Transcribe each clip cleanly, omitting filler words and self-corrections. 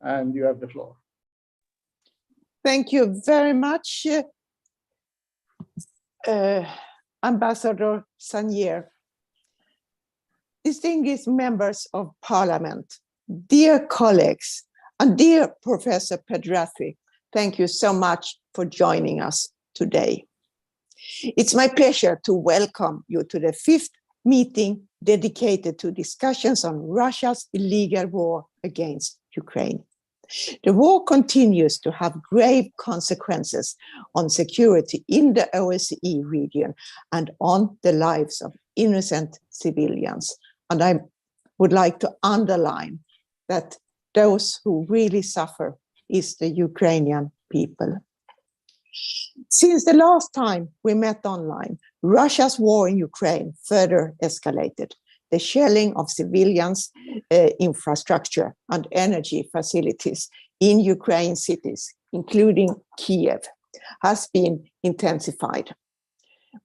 and you have the floor. Thank you very much, Ambassador Sanier. Distinguished members of Parliament, dear colleagues, and dear Professor Pedrathi, thank you so much for joining us today. It's my pleasure to welcome you to the 5th meeting dedicated to discussions on Russia's illegal war against Ukraine. The war continues to have grave consequences on security in the OSCE region and on the lives of innocent civilians. And I would like to underline that those who really suffer is the Ukrainian people. Since the last time we met online, Russia's war in Ukraine further escalated. The shelling of civilians' infrastructure and energy facilities in Ukraine cities, including Kiev, has been intensified.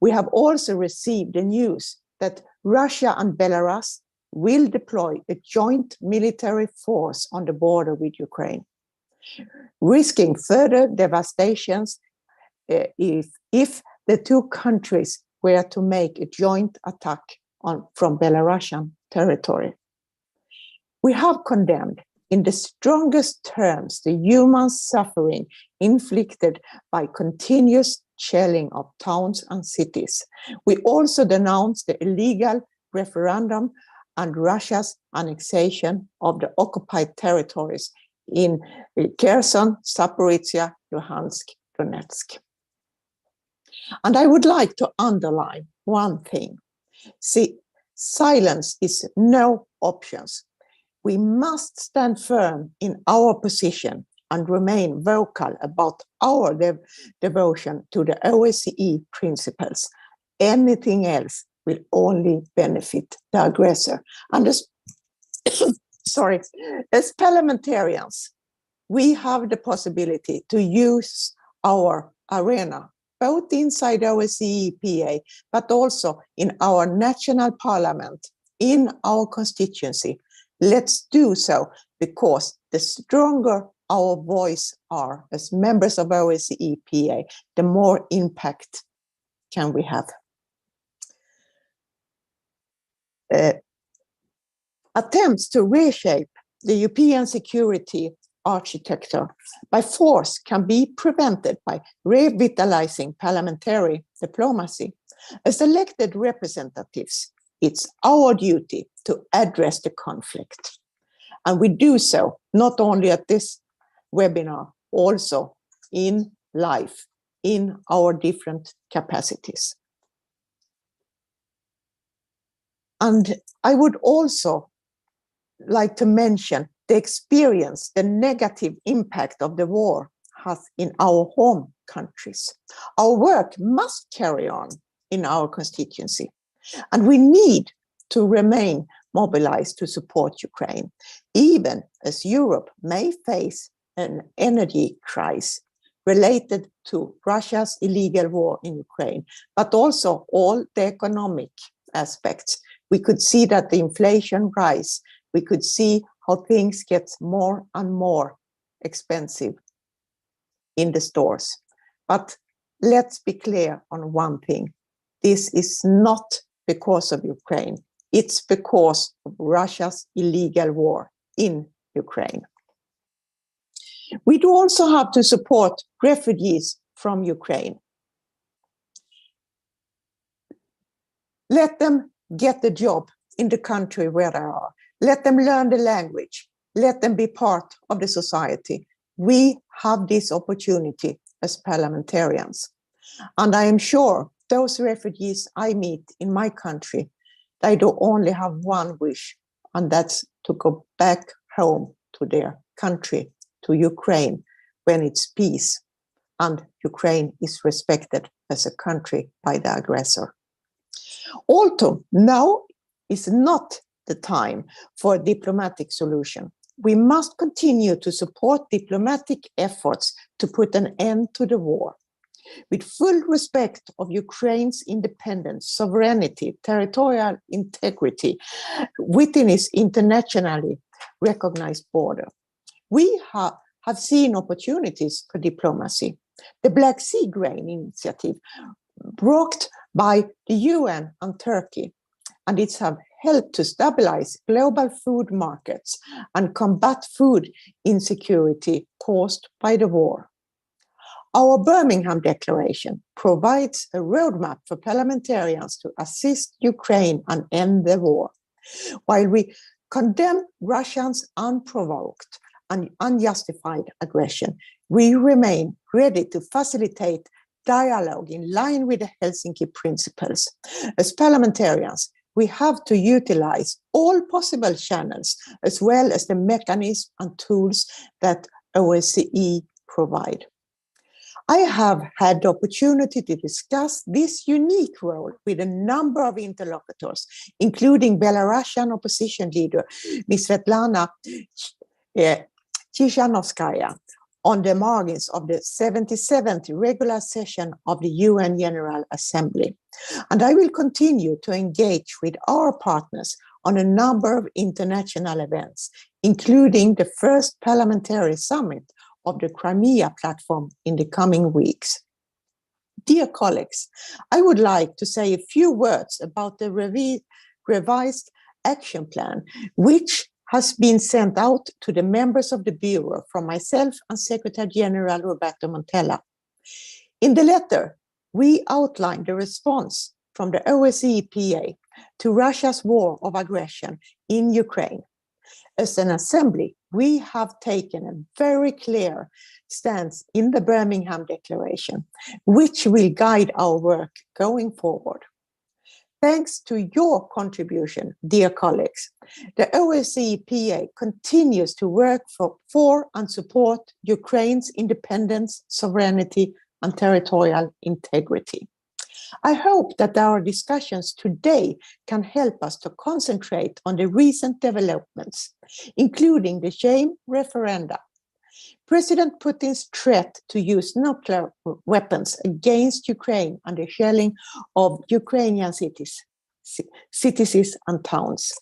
We have also received the news that Russia and Belarus will deploy a joint military force on the border with Ukraine, risking further devastations if the two countries were to make a joint attack from Belarusian territory. We have condemned in the strongest terms the human suffering inflicted by continuous shelling of towns and cities. We also denounce the illegal referendum and Russia's annexation of the occupied territories in Kherson, Zaporizhia, Luhansk, Donetsk. And I would like to underline one thing. See, silence is no option. We must stand firm in our position and remain vocal about our devotion to the OSCE principles. Anything else will only benefit the aggressor. And as parliamentarians, we have the possibility to use our arena both inside OSCE PA, but also in our national parliament, in our constituency. Let's do so, because the stronger our voice are as members of OSCE PA, the more impact can we have. Attempts to reshape the European security architecture by force can be prevented by revitalizing parliamentary diplomacy. As elected representatives, it's our duty to address the conflict. And we do so not only at this webinar, also in life, in our different capacities. And I would also like to mention the experience, the negative impact of the war has in our home countries. Our work must carry on in our constituency, and we need to remain mobilized to support Ukraine, even as Europe may face an energy crisis related to Russia's illegal war in Ukraine, but also all the economic aspects. We could see that the inflation rise. We could see how things get more and more expensive in the stores. But let's be clear on one thing. This is not because of Ukraine. It's because of Russia's illegal war in Ukraine. We do also have to support refugees from Ukraine. Let them get a job in the country where they are. Let them learn the language. Let them be part of the society. We have this opportunity as parliamentarians. And I am sure those refugees I meet in my country, they do only have one wish, and that's to go back home to their country, to Ukraine, when it's peace and Ukraine is respected as a country by the aggressor. Also, now is not the time for a diplomatic solution. We must continue to support diplomatic efforts to put an end to the war. With full respect of Ukraine's independence, sovereignty, territorial integrity within its internationally recognized border. we have seen opportunities for diplomacy. The Black Sea Grain Initiative, brought by the UN and Turkey, and it's have helped to stabilize global food markets and combat food insecurity caused by the war. Our Birmingham Declaration provides a roadmap for parliamentarians to assist Ukraine and end the war. While we condemn Russia's unprovoked and unjustified aggression, we remain ready to facilitate dialogue in line with the Helsinki principles. As parliamentarians, we have to utilize all possible channels as well as the mechanisms and tools that OSCE provide. I have had the opportunity to discuss this unique role with a number of interlocutors, including Belarusian opposition leader Ms. Svetlana Tikhanovskaya, on the margins of the 77th regular session of the UN General Assembly. And I will continue to engage with our partners on a number of international events, including the first parliamentary summit of the Crimea platform in the coming weeks. Dear colleagues, I would like to say a few words about the revised action plan, which has been sent out to the members of the Bureau from myself and Secretary General Roberto Montella. In the letter, we outlined the response from the OSCE PA to Russia's war of aggression in Ukraine. As an assembly, we have taken a very clear stance in the Birmingham Declaration, which will guide our work going forward. Thanks to your contribution, dear colleagues, the OSCE PA continues to work for and support Ukraine's independence, sovereignty, and territorial integrity. I hope that our discussions today can help us to concentrate on the recent developments, including the shame referenda, President Putin's threat to use nuclear weapons against Ukraine and the shelling of Ukrainian cities and towns.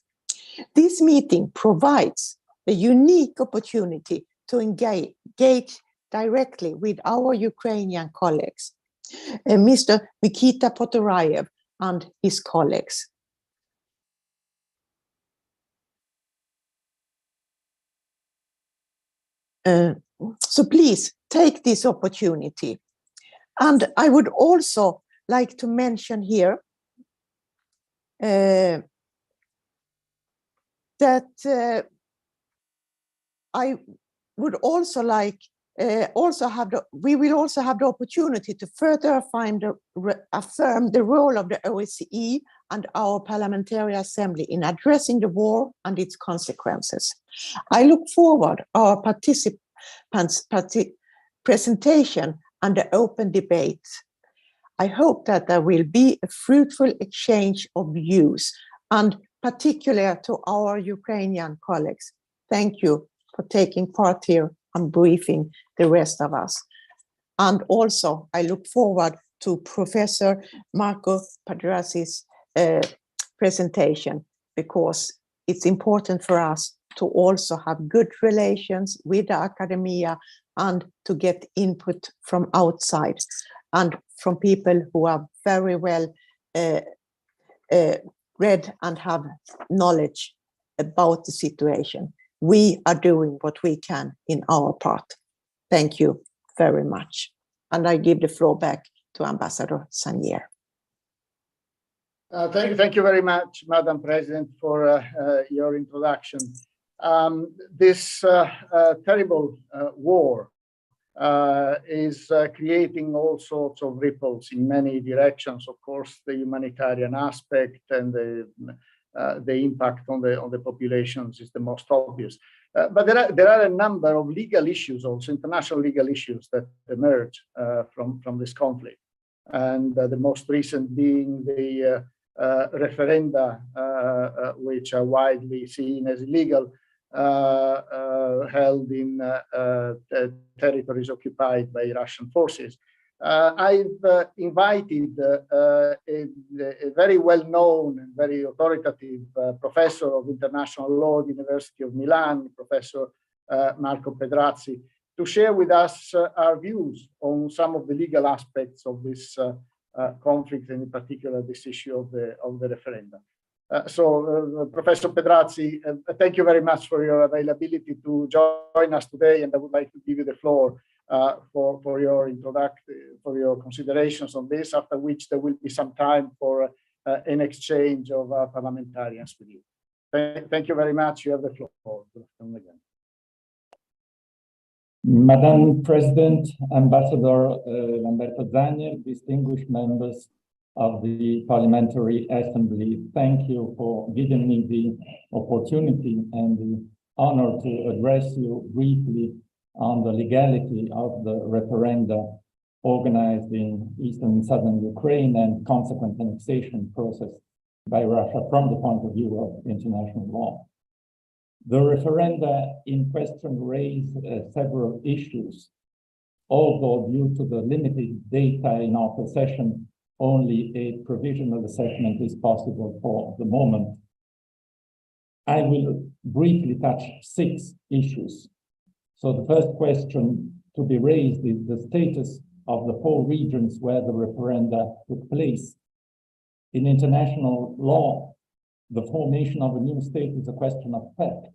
This meeting provides a unique opportunity to engage directly with our Ukrainian colleagues, Mr. Mikita Potorayev and his colleagues. So please take this opportunity. And I would also like to mention here that I would also like we will also have the opportunity to further affirm the role of the OSCE and our Parliamentary Assembly in addressing the war and its consequences. I look forward our participants' presentation and the open debate. I hope that there will be a fruitful exchange of views, and particularly to our Ukrainian colleagues. Thank you for taking part here and briefing the rest of us. And also, I look forward to Professor Marco Padrassi's presentation, because it's important for us to also have good relations with the academia and to get input from outside and from people who are very well read and have knowledge about the situation. We are doing what we can in our part. Thank you very much. And I give the floor back to Ambassador Sanier. Thank you very much, Madam President, for your introduction. This terrible war is creating all sorts of ripples in many directions. Of course, the humanitarian aspect and the impact on the populations is the most obvious. But there are a number of legal issues, also international legal issues, that emerge from this conflict. And the most recent being the referenda, which are widely seen as illegal, held in territories occupied by Russian forces. I've invited a very well-known and very authoritative professor of international law at the University of Milan, Professor Marco Pedrazzi, to share with us our views on some of the legal aspects of this conflict, and in particular this issue of the referenda. Professor Pedrazzi, thank you very much for your availability to join us today, and I would like to give you the floor for your considerations on this, after which there will be some time for an exchange of parliamentarians with you. Thank you very much. You have the floor. Good afternoon again. Madam President, Ambassador Lamberto Zanier, distinguished members of the Parliamentary Assembly, thank you for giving me the opportunity and the honor to address you briefly on the legality of the referenda organized in eastern and southern Ukraine and consequent annexation process by Russia from the point of view of international law. The referenda in question raised several issues, although due to the limited data in our possession, only a provisional assessment is possible for the moment. I will briefly touch 6 issues. So the first question to be raised is the status of the 4 regions where the referenda took place. In international law, the formation of a new state is a question of fact.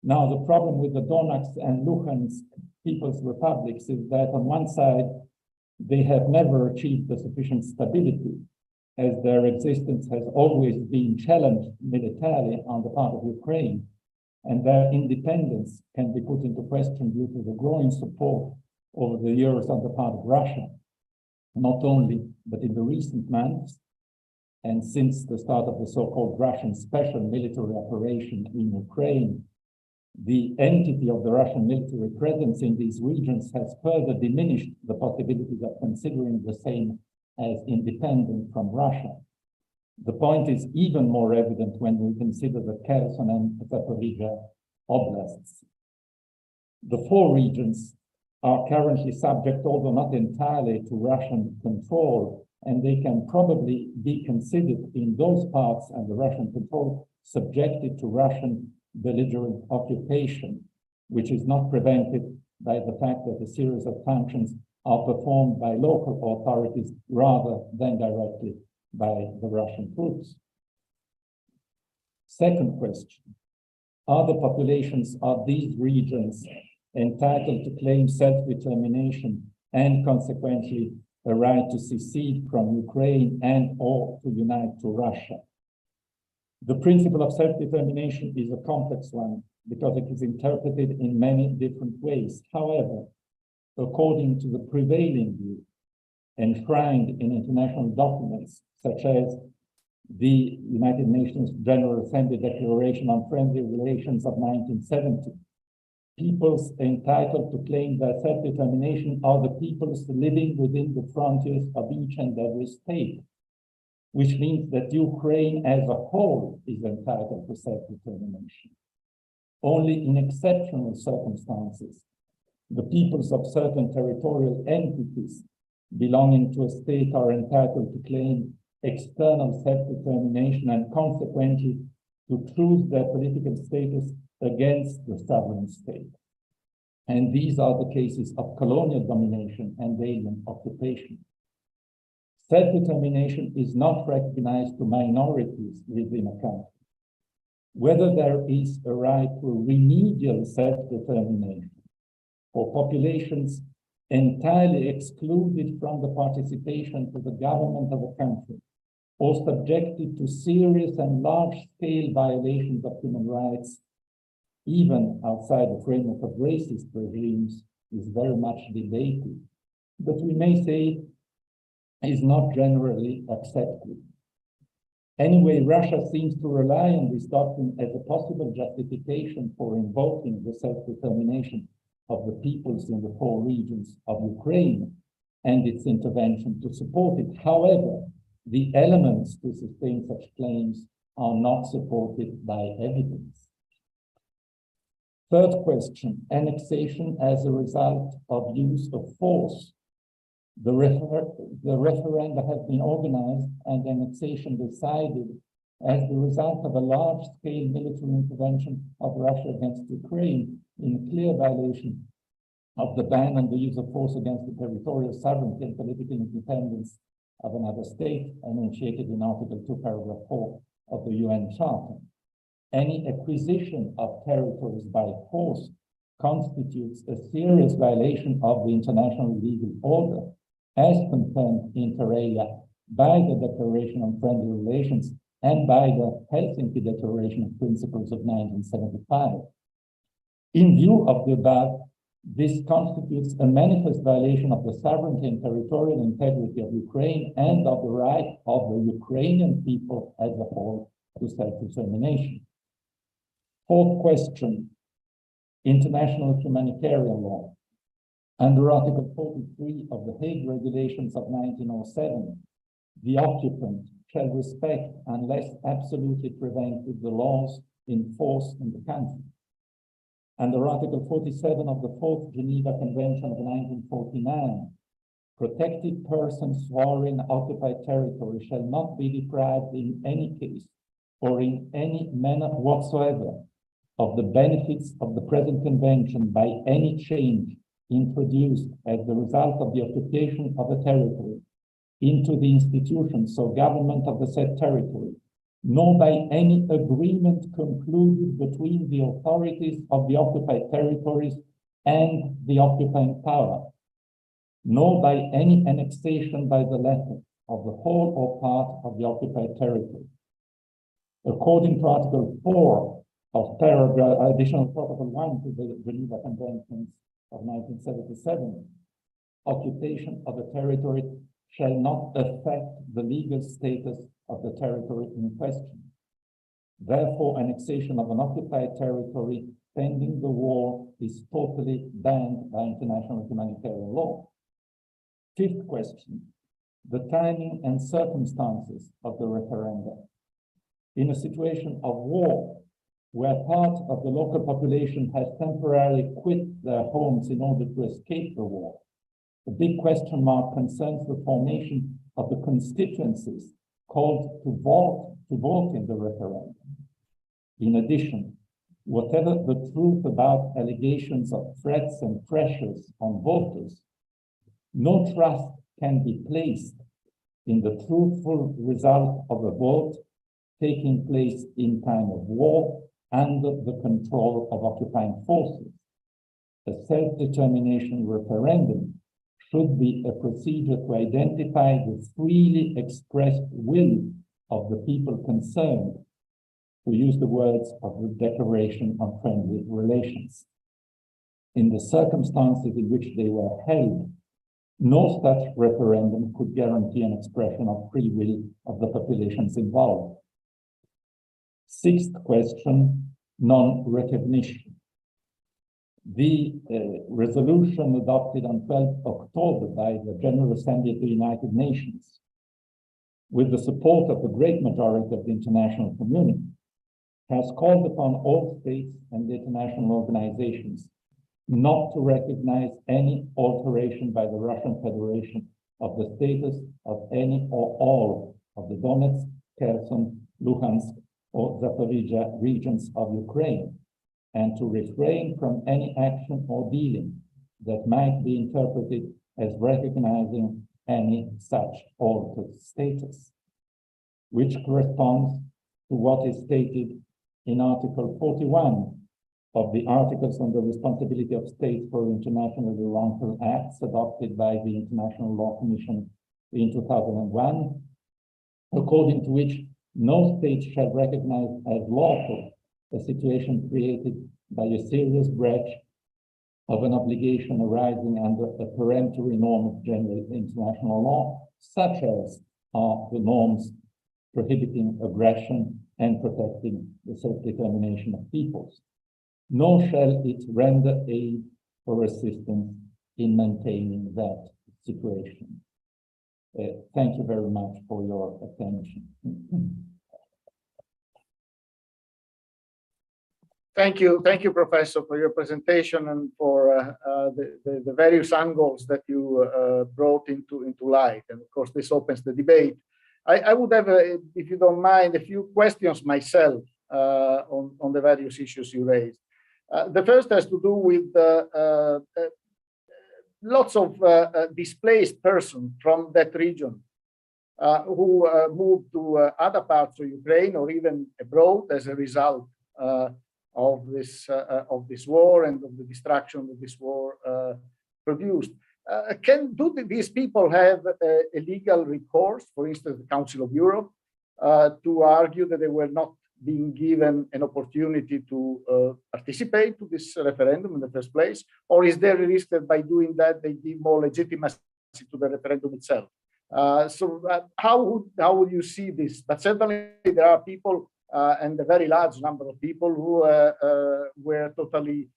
Now, the problem with the Donetsk and Luhansk People's Republics is that on one side, they have never achieved the sufficient stability, as their existence has always been challenged militarily on the part of Ukraine, and their independence can be put into question due to the growing support over the years on the part of Russia. Not only, but in the recent months, and since the start of the so-called Russian special military operation in Ukraine, the entity of the Russian military presence in these regions has further diminished the possibilities of considering the same as independent from Russia. The point is even more evident when we consider the Kherson and Zaporizhia oblasts. The 4 regions are currently subject, although not entirely, to Russian control, and they can probably be considered in those parts under Russian control subjected to Russian belligerent occupation, which is not prevented by the fact that a series of functions are performed by local authorities rather than directly by the Russian troops. Second question, are the populations of these regions entitled to claim self-determination and consequently a right to secede from Ukraine and or to unite to Russia? The principle of self-determination is a complex one because it is interpreted in many different ways. However, according to the prevailing view, enshrined in international documents such as the United Nations General Assembly Declaration on Friendly Relations of 1970, peoples entitled to claim their self-determination are the peoples living within the frontiers of each and every state, which means that Ukraine as a whole is entitled to self-determination. Only in exceptional circumstances, the peoples of certain territorial entities belonging to a state are entitled to claim external self-determination and consequently to choose their political status against the sovereign state. And these are the cases of colonial domination and alien occupation. Self-determination is not recognized to minorities within a country. Whether there is a right to remedial self-determination for populations entirely excluded from the participation to the government of a country or subjected to serious and large-scale violations of human rights, even outside the framework of racist regimes, is very much debated, but we may say is not generally accepted. Anyway, Russia seems to rely on this doctrine as a possible justification for invoking the self-determination of the peoples in the 4 regions of Ukraine and its intervention to support it. However, the elements to sustain such claims are not supported by evidence. Third question, annexation as a result of use of force. The referenda has been organized and annexation decided as the result of a large-scale military intervention of Russia against Ukraine, in clear violation of the ban on the use of force against the territorial sovereignty and political independence of another state, enunciated in Article 2, Paragraph 4 of the UN Charter. Any acquisition of territories by force constitutes a serious violation of the international legal order, as confirmed inter alia by the Declaration on Friendly Relations and by the Helsinki Declaration of Principles of 1975. In view of the above, this constitutes a manifest violation of the sovereignty and territorial integrity of Ukraine and of the right of the Ukrainian people as a whole to self-determination. Fourth question, international humanitarian law. Under Article 43 of the Hague Regulations of 1907, the occupant shall respect, unless absolutely prevented, the laws in force in the country. Under Article 47 of the Fourth Geneva Convention of 1949, protected persons who are in occupied territory shall not be deprived in any case or in any manner whatsoever of the benefits of the present convention by any change introduced as the result of the occupation of a territory into the institutions or government of the said territory, nor by any agreement concluded between the authorities of the occupied territories and the occupying power, nor by any annexation by the latter of the whole or part of the occupied territory. According to Article 4 of Additional Protocol 1 to the Geneva Conventions of 1977, occupation of a territory shall not affect the legal status of the territory in question. Therefore, annexation of an occupied territory pending the war is totally banned by international humanitarian law. Fifth question, the timing and circumstances of the referendum. In a situation of war, where part of the local population has temporarily quit their homes in order to escape the war, the big question mark concerns the formation of the constituencies called to vote in the referendum. In addition, whatever the truth about allegations of threats and pressures on voters, no trust can be placed in the truthful result of a vote taking place in time of war under the control of occupying forces. A self-determination referendum should be a procedure to identify the freely expressed will of the people concerned, to use the words of the Declaration on Friendly Relations. In the circumstances in which they were held, no such referendum could guarantee an expression of free will of the populations involved. Sixth question, non-recognition. The resolution adopted on 12 October by the General Assembly of the United Nations, with the support of the great majority of the international community, has called upon all states and the international organizations not to recognize any alteration by the Russian Federation of the status of any or all of the Donetsk, Kherson, Luhansk, or Zaporizhia regions of Ukraine, and to refrain from any action or dealing that might be interpreted as recognizing any such altered status, which corresponds to what is stated in Article 41 of the Articles on the Responsibility of States for Internationally Wrongful Acts adopted by the International Law Commission in 2001, according to which no state shall recognize as lawful a situation created by a serious breach of an obligation arising under a peremptory norm of general international law, such as are the norms prohibiting aggression and protecting the self-determination of peoples, nor shall it render aid or assistance in maintaining that situation. Thank you very much for your attention. Thank you, Professor, for your presentation and for the various angles that you brought into light. And of course, this opens the debate. I would have, if you don't mind, a few questions myself on the various issues you raised. The first has to do with lots of displaced persons from that region who moved to other parts of Ukraine or even abroad as a result of this war and of the destruction that this war produced. Do these people have a legal recourse, for instance, the Council of Europe, to argue that they were not being given an opportunity to participate to this referendum in the first place? Or is there a risk that by doing that, they give more legitimacy to the referendum itself? How would you see this? But certainly there are people, and a very large number of people who were totally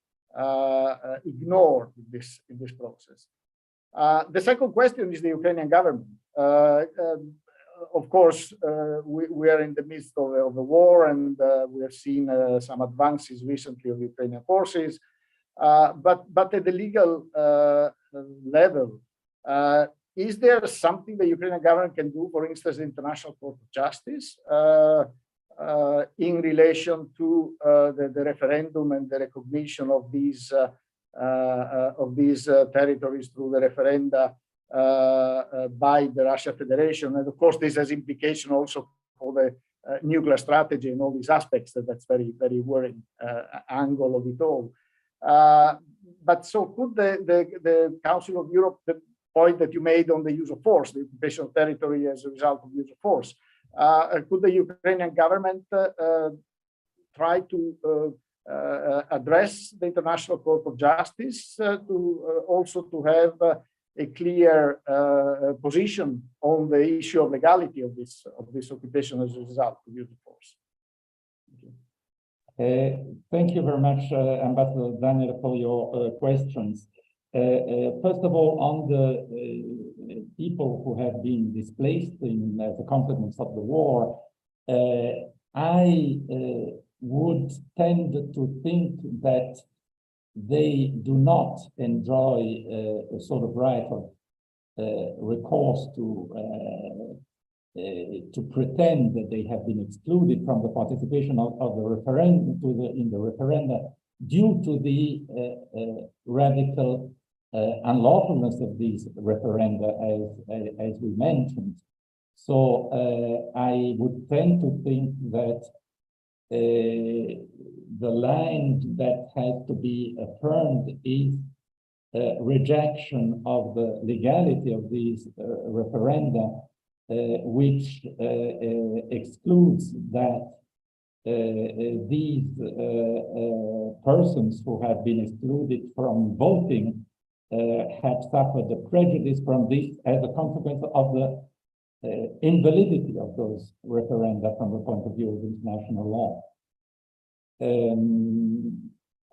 ignored in this process. The second question is the Ukrainian government. Of course, we are in the midst of a war, and we have seen some advances recently of Ukrainian forces. But at the legal level, is there something the Ukrainian government can do, for instance, the International Court of Justice, in relation to the referendum and the recognition of these territories through the referenda by the Russian Federation? And of course, this has implication also for the nuclear strategy and all these aspects. That's very, very worrying angle of it all. But so could the Council of Europe, the point that you made on the use of force, the occupation of territory as a result of use of force, could the Ukrainian government try to address the International Court of Justice also to have a clear position on the issue of legality of this occupation as a result of use of force? Thank you very much, Ambassador Daniel, for your questions. First of all, on the people who have been displaced in the consequence of the war, I would tend to think that they do not enjoy a sort of right of recourse to pretend that they have been excluded from the participation of the referendum in the referenda due to the radical unlawfulness of these referenda, as we mentioned. So I would tend to think that the line that has to be affirmed is rejection of the legality of these referenda, which excludes that these persons who have been excluded from voting have suffered the prejudice from this as a consequence of the invalidity of those referenda from the point of view of international law.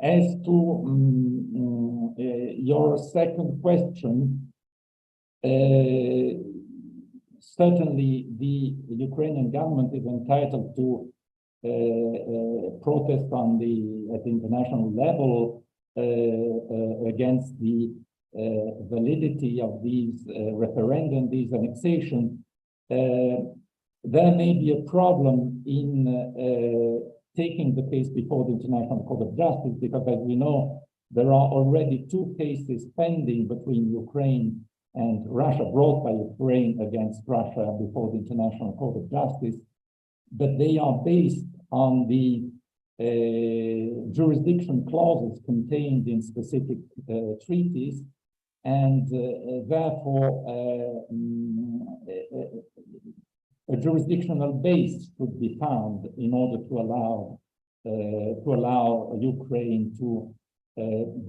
As to your second question, certainly the Ukrainian government is entitled to protest at the international level against the validity of these referendum, these annexation. There may be a problem in taking the case before the International Court of Justice, because as we know, there are already 2 cases pending between Ukraine and Russia, brought by Ukraine against Russia before the International Court of Justice, but they are based on the jurisdiction clauses contained in specific treaties, and therefore a jurisdictional base could be found in order to allow Ukraine to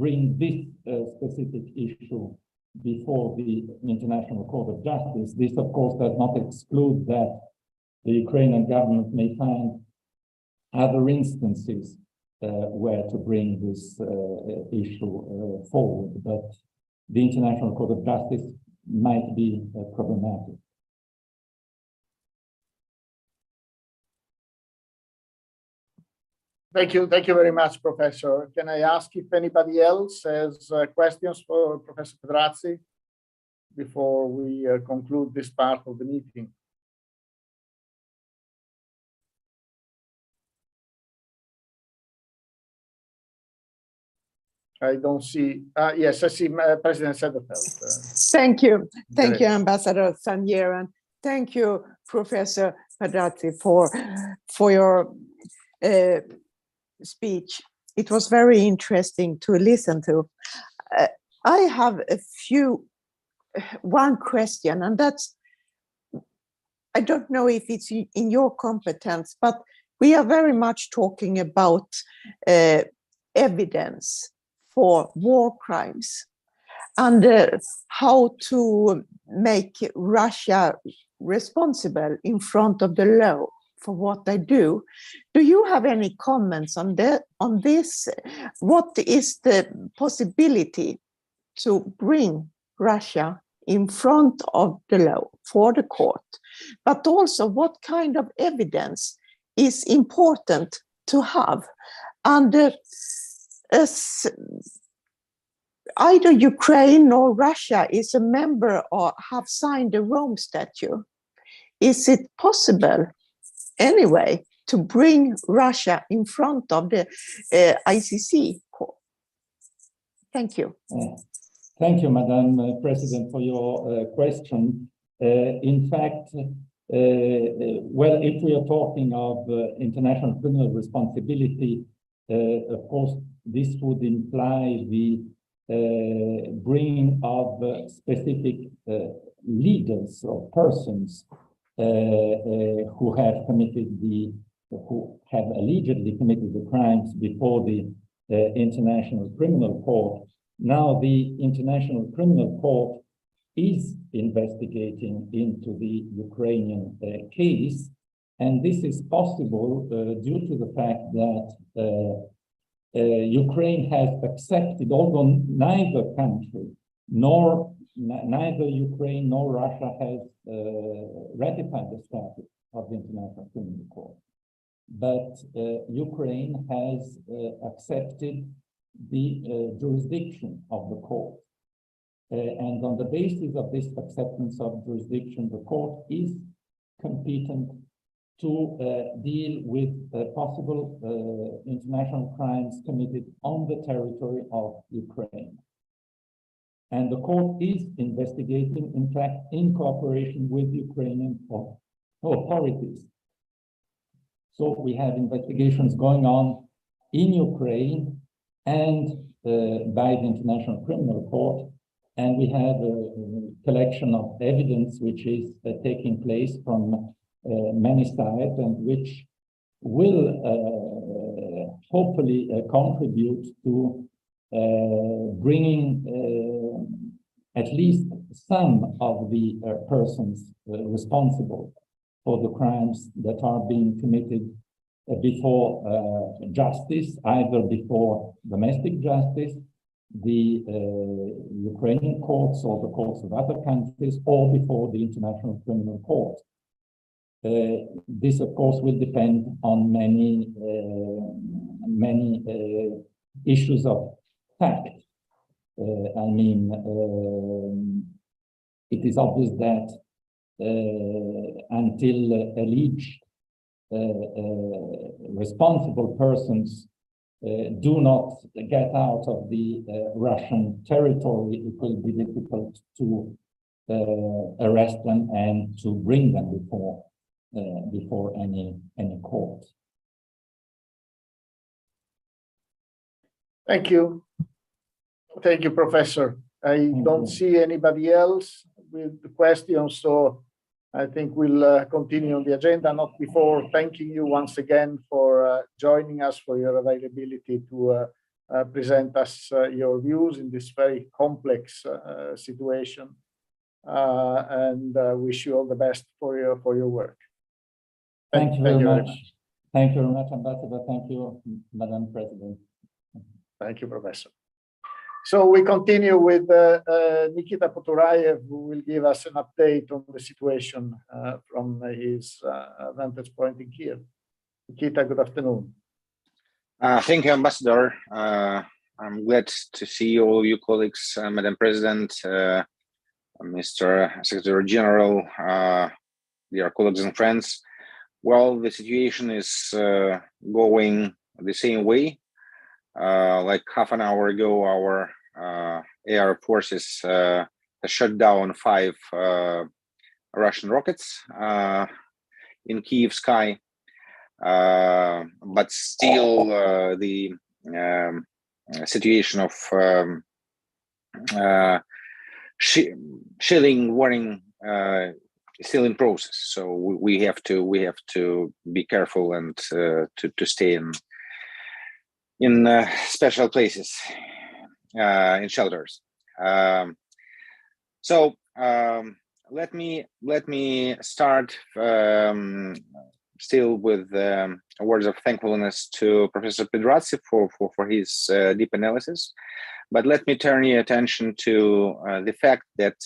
bring this specific issue before the International Court of Justice. This, of course, does not exclude that the Ukrainian government may find other instances where to bring this issue forward, but the International Court of Justice might be problematic. Thank you very much, Professor. Can I ask if anybody else has questions for Professor Pedrazzi before we conclude this part of the meeting? I don't see. Yes, I see President Sederfeld. Thank you. Thank Great. you, Ambassador Zanier, and thank you, Professor Pedrazzi, for your speech. It was very interesting to listen to. I have one question, and that's, I don't know if it's in your competence, but we are very much talking about evidence for war crimes and how to make Russia responsible in front of the law for what they do. Do you have any comments on this? What is the possibility to bring Russia in front of the law for the court? But also, what kind of evidence is important to have? And as either Ukraine or Russia is a member or have signed the Rome Statute, is it possible anyway to bring Russia in front of the ICC court? Thank you. Thank you, Madam President, for your question. In fact, well, if we are talking of international criminal responsibility, of course, this would imply the bringing of specific leaders or persons who have allegedly committed the crimes before the International Criminal Court. Now, the International Criminal Court is investigating into the Ukrainian case, and this is possible due to the fact that Ukraine has accepted, although neither country, neither Ukraine nor Russia has ratified the statute of the International Criminal Court, but Ukraine has accepted the jurisdiction of the court. And on the basis of this acceptance of jurisdiction, the court is competent to deal with possible international crimes committed on the territory of Ukraine. And the court is investigating, in fact, in cooperation with Ukrainian authorities. So we have investigations going on in Ukraine and by the International Criminal Court, and we have a collection of evidence which is taking place from many sides and which will hopefully contribute to bringing at least some of the persons responsible for the crimes that are being committed before justice, either before domestic justice, the Ukrainian courts or the courts of other countries, or before the International Criminal Court. This, of course, will depend on many issues of fact. I mean, it is obvious that until alleged responsible persons do not get out of the Russian territory, it will be difficult to arrest them and to bring them before any court. Thank you. Thank you, Professor. I don't see anybody else with the questions, so I think we'll continue on the agenda, not before thanking you once again for joining us, for your availability to present us your views in this very complex situation, and wish you all the best for your work. Thank you very much. Thank you very much, Ambassador. Thank you, Madam President. Thank you, Professor. So we continue with Nikita Poturayev, who will give us an update on the situation from his vantage point in Kiev. Nikita, good afternoon. Thank you, Ambassador. I'm glad to see all of you colleagues, Madam President, Mr. Secretary General, dear colleagues and friends. Well, the situation is going the same way. like half an hour ago, our air forces shut down 5 Russian rockets in Kyiv sky, but still the situation of shelling warning is still in process. So we have to be careful and to stay in special places, in shelters. So let me start still with words of thankfulness to Professor Pedrazzi for his deep analysis. But let me turn your attention to the fact that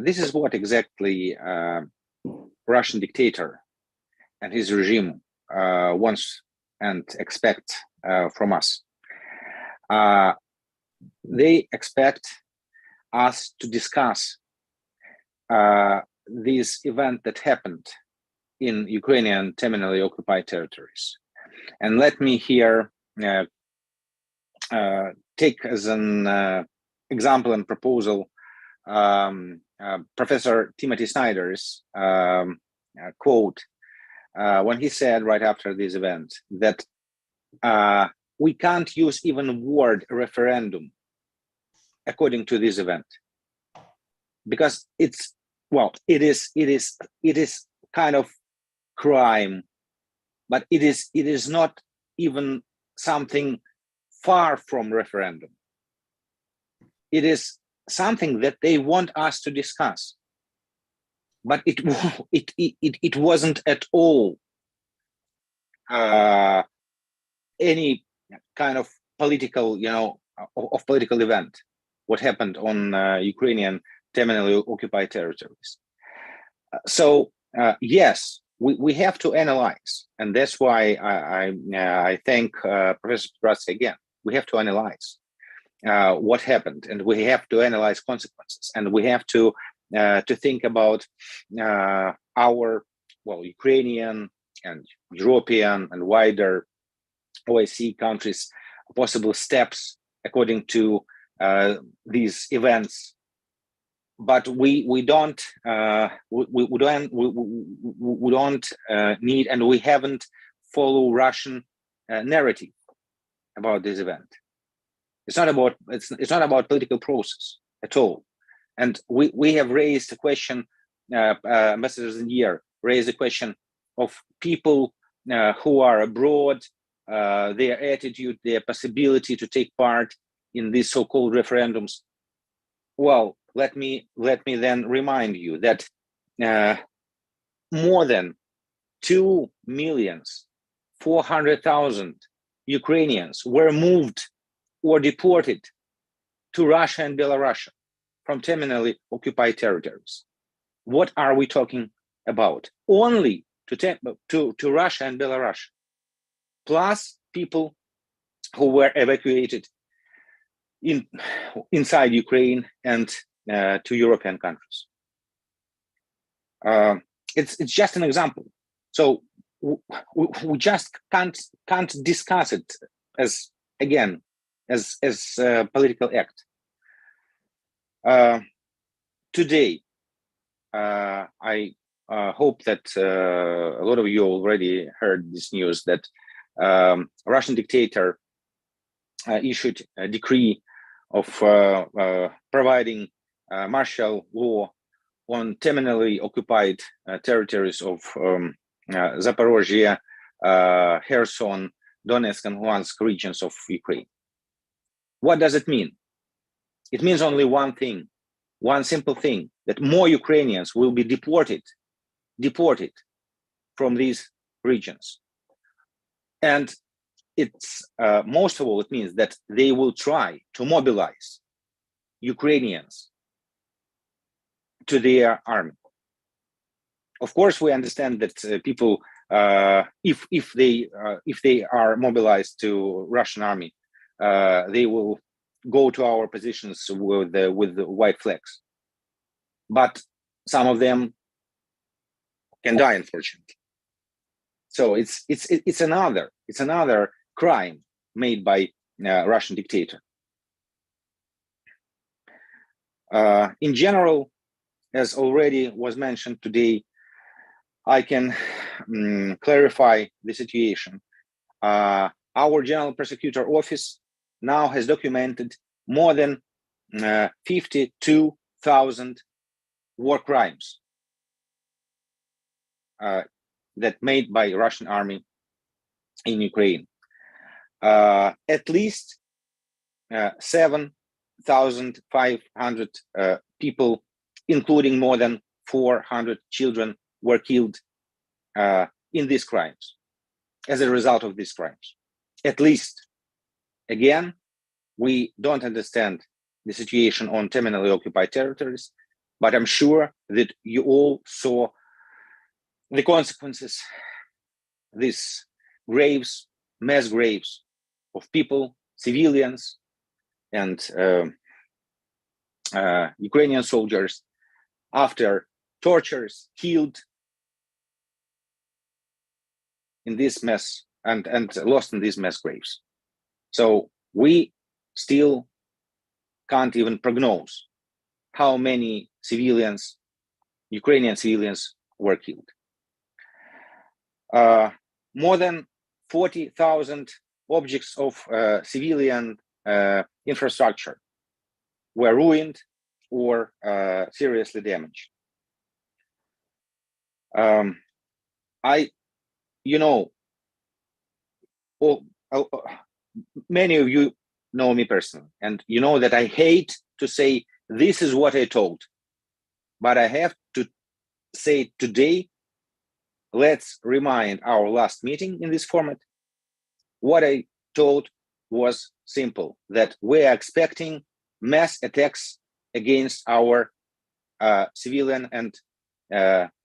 this is what exactly Russian dictator and his regime wants and expect from us. They expect us to discuss this event that happened in Ukrainian terminally occupied territories. And let me here take as an example and proposal Professor Timothy Snyder's quote when he said right after this event that we can't use even word referendum according to this event, because it is kind of crime, but it is not even something far from referendum. It is something that they want us to discuss, but it wasn't at all any kind of political, of political event. What happened on Ukrainian terminally occupied territories. So yes, we have to analyze, and that's why I thank Professor Pedrazzi again. We have to analyze what happened, and we have to analyze consequences, and we have to think about our Ukrainian and European and wider OSCE countries possible steps according to these events. But we don't need, and we haven't follow Russian narrative about this event. It's not about political process at all. And we have raised the question, Ambassador Zingier raised the question of people who are abroad, their attitude, their possibility to take part in these so-called referendums. Well, let me then remind you that more than 2,400,000 Ukrainians were moved or deported to Russia and Belarus from terminally occupied territories. What are we talking about? Only to Russia and Belarus, plus people who were evacuated inside Ukraine and to European countries. It's just an example. So we just can't discuss it as a political act. Today, I hope that a lot of you already heard this news that Russian dictator issued a decree of providing martial law on terminally occupied territories of Zaporozhye, Kherson, Donetsk, and Luhansk regions of Ukraine. What does it mean? It means only one thing, one simple thing, that more Ukrainians will be deported from these regions. And it's most of all, it means that they will try to mobilize Ukrainians to their army. Of course, we understand that people, if they are mobilized to Russian army, they will go to our positions with the white flags. But some of them can die, unfortunately. So it's another crime made by Russian dictator. In general, as already was mentioned today, I can clarify the situation. Our General Prosecutor Office now has documented more than 52,000 war crimes that made by Russian army in Ukraine. At least 7,500 people, including more than 400 children, were killed in these crimes, as a result of these crimes. At least, again, we don't understand the situation on terminally occupied territories, but I'm sure that you all saw the consequences, these graves, mass graves of people, civilians, and Ukrainian soldiers after tortures, killed in this mass and lost in these mass graves. So we still can't even prognose how many civilians, Ukrainian civilians, were killed. More than 40,000 objects of civilian infrastructure were ruined or seriously damaged. Many of you know me personally, and you know that I hate to say this is what I told, but I have to say today, let's remind our last meeting in this format. What I told was simple, that we are expecting mass attacks against our civilian and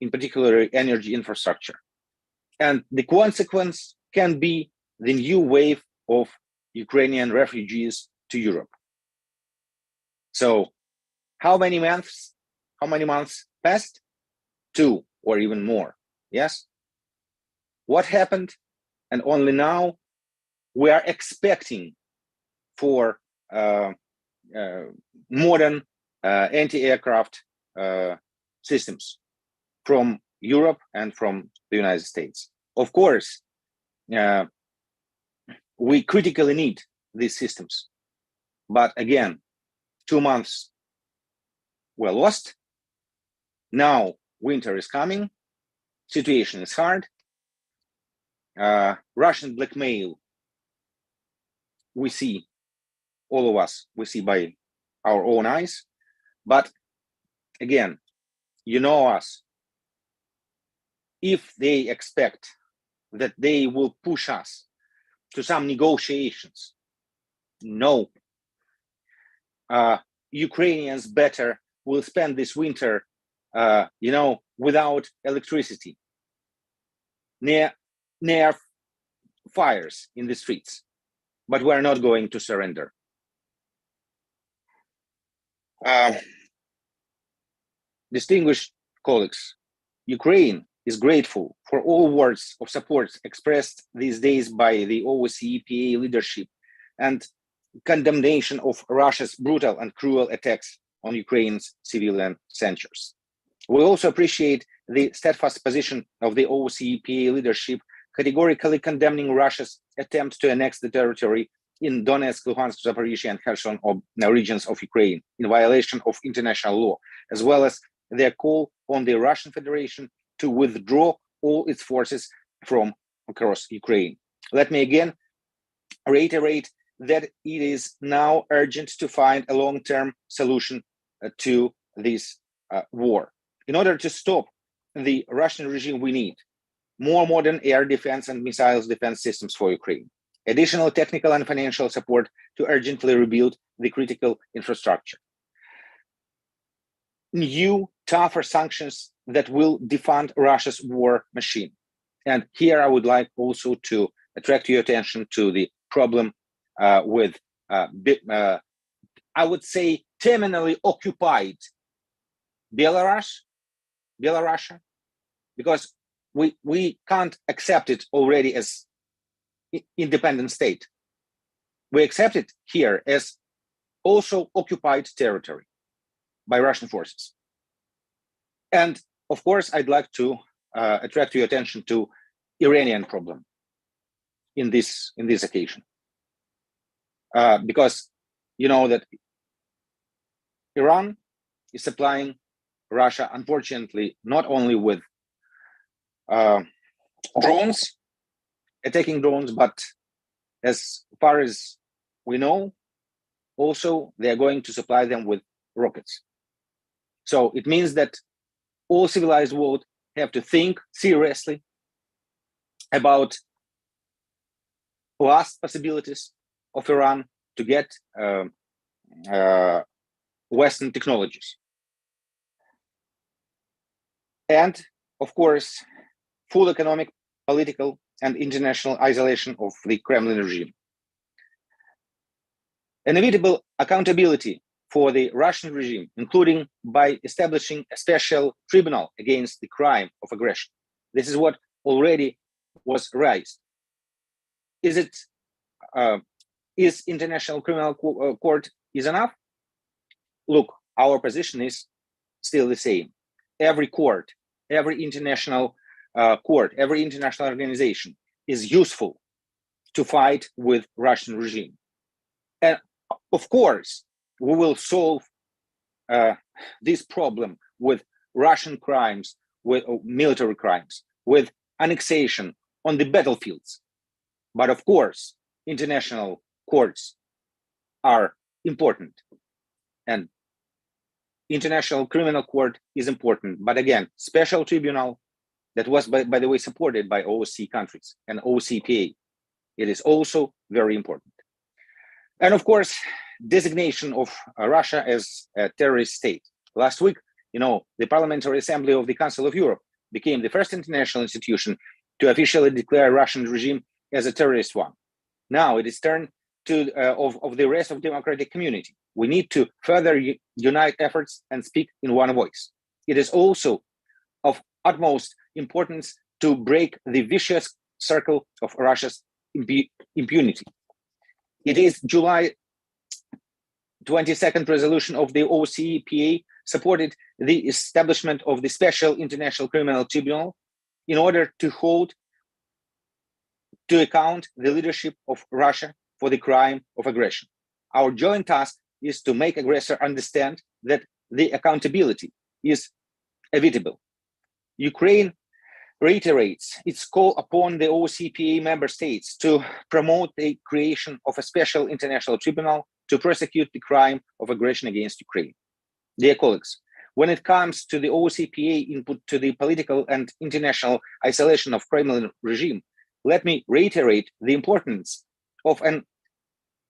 in particular energy infrastructure. And the consequence can be the new wave of Ukrainian refugees to Europe. So how many months passed? 2 or even more, yes? What happened? And only now we are expecting for modern anti-aircraft systems from Europe and from the United States. Of course, we critically need these systems. But again, 2 months were lost. Now winter is coming. Situation is hard. Russian blackmail, we see, all of us, we see by our own eyes. But again, you know us. If they expect that they will push us to some negotiations, no. Ukrainians better will spend this winter, without electricity, near fires in the streets. But we're not going to surrender. Distinguished colleagues, Ukraine is grateful for all words of support expressed these days by the OSCE EPA leadership and condemnation of Russia's brutal and cruel attacks on Ukraine's civilian centers. We also appreciate the steadfast position of the OSCE EPA leadership, categorically condemning Russia's attempt to annex the territory in Donetsk, Luhansk, Zaporizhia, and Kherson regions of Ukraine in violation of international law, as well as their call on the Russian Federation to withdraw all its forces from across Ukraine. Let me again reiterate that it is now urgent to find a long-term solution to this war. In order to stop the Russian regime, we need more modern air defense and missiles defense systems for Ukraine, additional technical and financial support to urgently rebuild the critical infrastructure, new, tougher sanctions that will defund Russia's war machine. And here I would like also to attract your attention to the problem with, I would say, terminally occupied Belarus, because we can't accept it already as independent state. we accept it here as also occupied territory by Russian forces. And of course, I'd like to attract your attention to Iranian problem in this occasion, because you know that Iran is supplying Russia, unfortunately, not only with drones, attacking drones, but as far as we know, also they are going to supply them with rockets. So it means that all civilized world have to think seriously about last possibilities of Iran to get Western technologies. And of course, full economic, political, and international isolation of the Kremlin regime. Inevitable accountability for the Russian regime, including by establishing a special tribunal against the crime of aggression. This is what already was raised. Is International Criminal Court is enough? Look, our position is still the same. Every court, every international court, every international organization is useful to fight with Russian regime. And of course, we will solve this problem with Russian crimes, with military crimes, with annexation on the battlefields. But of course, international courts are important. And International Criminal Court is important. But again, special tribunal that was, by the way, supported by OSCE countries and OCPA. It is also very important. And of course, designation of Russia as a terrorist state. Last week, you know, the Parliamentary Assembly of the Council of Europe became the first international institution to officially declare Russian regime as a terrorist one. Now it is turned to of the rest of the democratic community. We need to further unite efforts and speak in one voice. It is also of utmost importance to break the vicious circle of Russia's impunity. It is July 22nd resolution of the OCPA supported the establishment of the Special International Criminal Tribunal in order to hold to account the leadership of Russia for the crime of aggression. Our joint task is to make aggressor understand that the accountability is inevitable. Ukraine reiterates its call upon the OCPA member states to promote the creation of a special international tribunal to prosecute the crime of aggression against Ukraine. Dear colleagues, when it comes to the OCPA input to the political and international isolation of Kremlin regime, let me reiterate the importance of an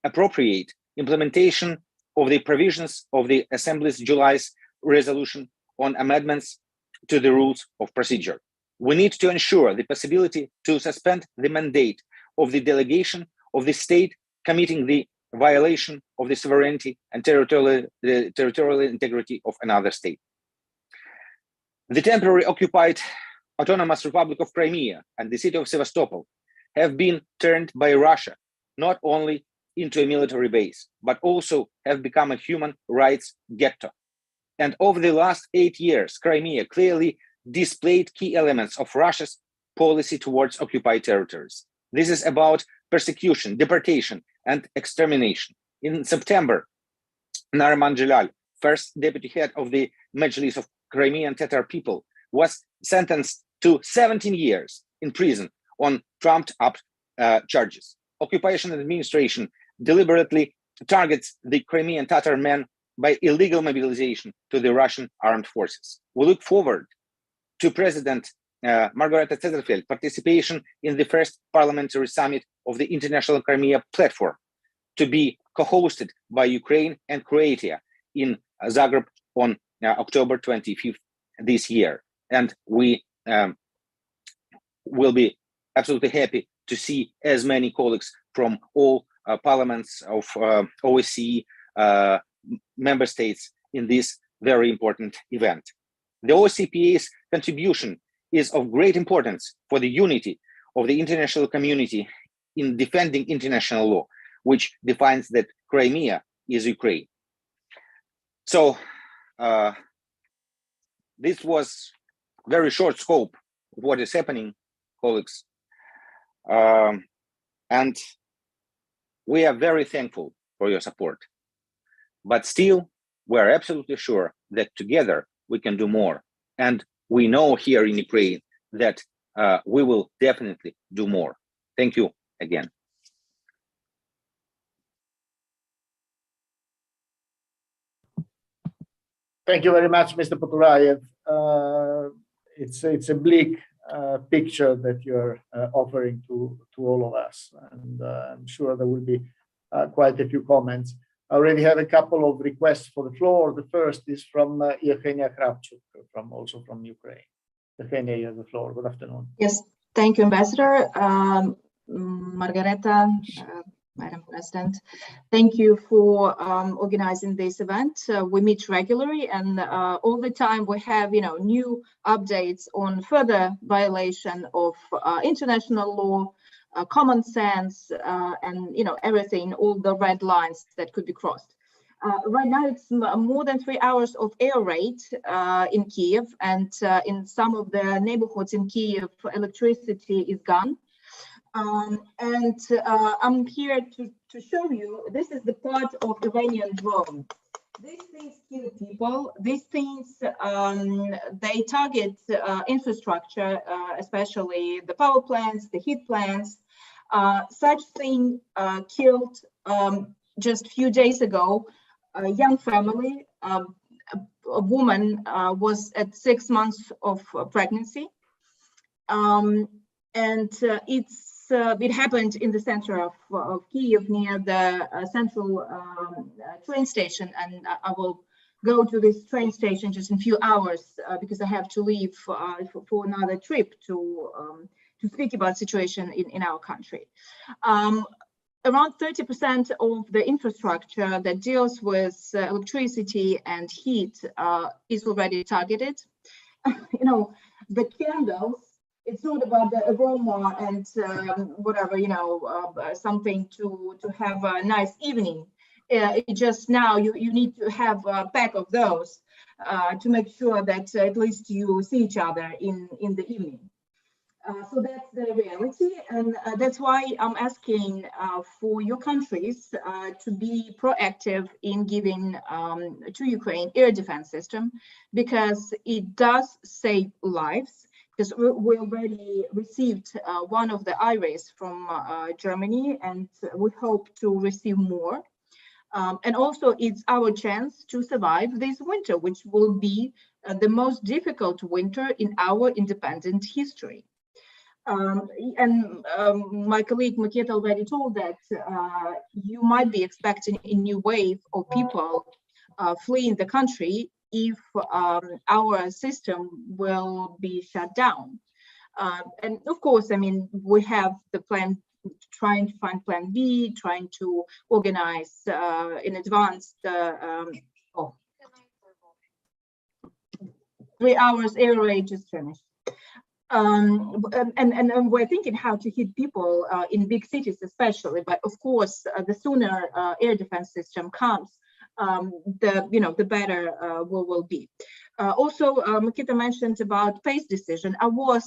appropriate implementation of the provisions of the Assembly's July's resolution on amendments to the rules of procedure. We need to ensure the possibility to suspend the mandate of the delegation of the state committing the violation of the sovereignty and territorial integrity of another state. The temporary occupied Autonomous Republic of Crimea and the city of Sevastopol have been turned by Russia not only into a military base, but also have become a human rights ghetto. And over the last 8 years, Crimea clearly displayed key elements of Russia's policy towards occupied territories. This is about persecution, deportation, and extermination. In September, Nariman Jalal, first deputy head of the Majlis of Crimean Tatar people, was sentenced to 17 years in prison on trumped-up charges. Occupation administration deliberately targets the Crimean Tatar men by illegal mobilization to the Russian armed forces. We look forward to President Margareta Cederfeld participation in the first parliamentary summit of the International Crimea Platform to be co-hosted by Ukraine and Croatia in Zagreb on October 25th this year. And we will be absolutely happy to see as many colleagues from all parliaments of OSCE member states in this very important event. The OSCPA's contribution is of great importance for the unity of the international community in defending international law. which defines that Crimea is Ukraine. So this was very short scope of what is happening, colleagues. And we are very thankful for your support. But still, we're absolutely sure that together we can do more. And we know here in Ukraine that we will definitely do more. Thank you again. Thank you very much, Mr. Poturayev. It's a bleak picture that you're offering to all of us, and I'm sure there will be quite a few comments. I already have a couple of requests for the floor. The first is from Yevgenia Kravchuk, also from Ukraine. Yevgenia, you have the floor. Good afternoon. Yes, thank you, Ambassador. Margareta, Madam President, thank you for organizing this event. We meet regularly, and all the time we have, new updates on further violation of international law, common sense, and everything, all the red lines that could be crossed. Right now, it's more than 3 hours of air raid in Kiev, and in some of the neighborhoods in Kiev, electricity is gone. I'm here to show you, this is the part of Iranian drone. These things kill people. These things, they target infrastructure, especially the power plants, the heat plants. Such thing killed just a few days ago a young family. A woman was at 6 months of pregnancy, and it happened in the center of Kiev, near the central train station, and I will go to this train station just in a few hours because I have to leave for another trip to speak about situation in our country. Around 30% of the infrastructure that deals with electricity and heat is already targeted. The candles, it's not about the aroma and whatever, something to have a nice evening. It just now you need to have a pack of those to make sure that at least you see each other in the evening. So that's the reality, and that's why I'm asking for your countries to be proactive in giving to Ukraine air defense system, because it does save lives. Because we already received one of the IRAs from Germany, and we hope to receive more. And also it's our chance to survive this winter, which will be the most difficult winter in our independent history. My colleague Maketa already told that you might be expecting a new wave of people fleeing the country if our system will be shut down. And of course, we have the plan, trying to find plan B, trying to organize in advance the 3 hours air raid just finished. And we're thinking how to hit people in big cities especially, but of course the sooner air defense system comes, the better we will be. Also, Makita mentioned about PACE decision. I was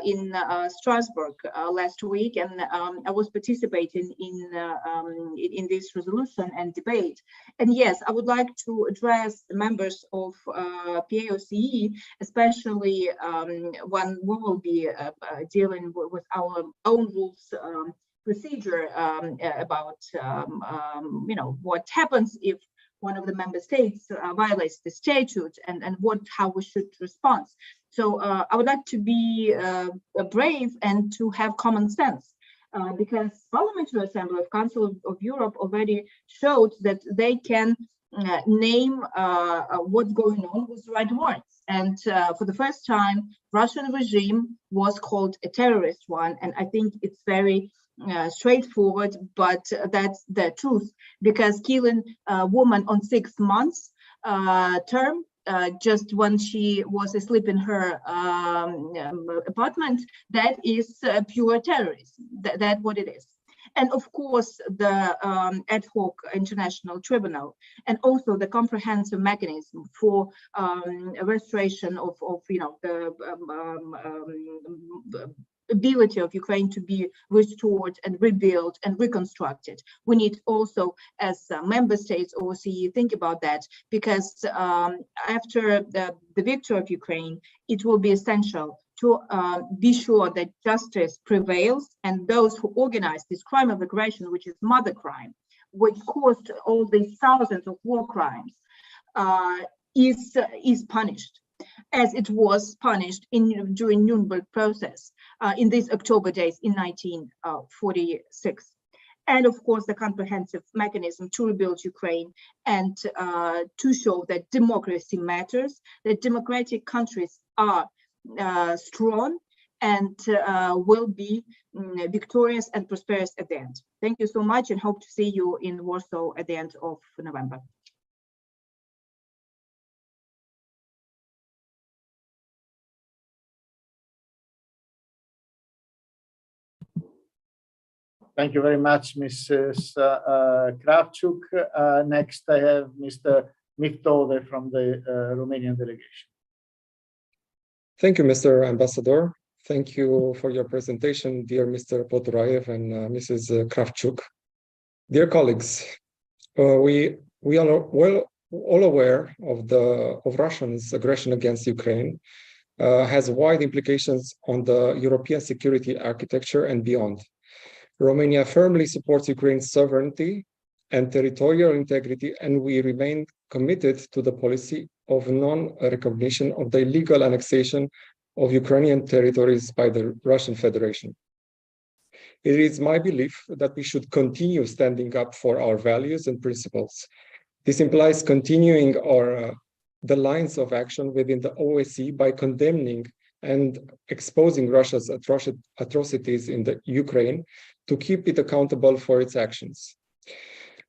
in Strasbourg last week, and I was participating in this resolution and debate. And yes, I would like to address the members of PAOCE, especially when we will be dealing with our own rules procedure about what happens if one of the member states violates the statute, and how we should respond. So I would like to be brave and to have common sense, because Parliamentary Assembly of Council of Europe already showed that they can name what's going on with the right words. And for the first time, Russian regime was called a terrorist one, and I think it's very straightforward, but that's the truth, because killing a woman on 6 months term just when she was asleep in her apartment, that is pure terrorism. That's what it is. And of course, the ad hoc international tribunal, and also the comprehensive mechanism for restoration of the ability of Ukraine to be restored and rebuilt and reconstructed. We need also, as member states, OSCE, think about that, because after the victory of Ukraine, it will be essential to be sure that justice prevails, and those who organized this crime of aggression, which is mother crime, which caused all these thousands of war crimes, is punished, as it was punished during Nuremberg process in these October days in 1946. And of course, the comprehensive mechanism to rebuild Ukraine and to show that democracy matters, that democratic countries are strong and will be victorious and prosperous at the end. Thank you so much, and hope to see you in Warsaw at the end of November. Thank you very much, Mrs. Kravchuk. Next, I have Mr. Miftode from the Romanian delegation. Thank you, Mr. Ambassador. Thank you for your presentation, dear Mr. Poduraev and Mrs. Kravchuk. Dear colleagues, we are all aware of Russia's aggression against Ukraine has wide implications on the European security architecture and beyond. Romania firmly supports Ukraine's sovereignty and territorial integrity, and we remain committed to the policy of non-recognition of the illegal annexation of Ukrainian territories by the Russian Federation. It is my belief that we should continue standing up for our values and principles. This implies continuing the lines of action within the OSCE by condemning and exposing Russia's atrocities in the Ukraine to keep it accountable for its actions.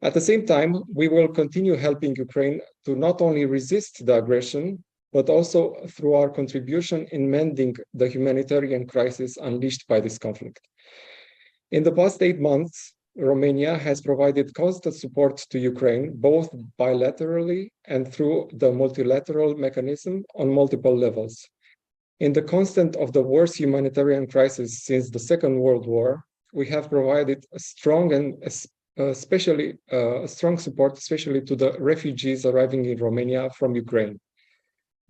At the same time, we will continue helping Ukraine to not only resist the aggression, but also through our contribution in mending the humanitarian crisis unleashed by this conflict. In the past 8 months, Romania has provided constant support to Ukraine, both bilaterally and through the multilateral mechanism on multiple levels. In the constant of the worst humanitarian crisis since the Second World War, we have provided a strong and strong support, especially to the refugees arriving in Romania from Ukraine.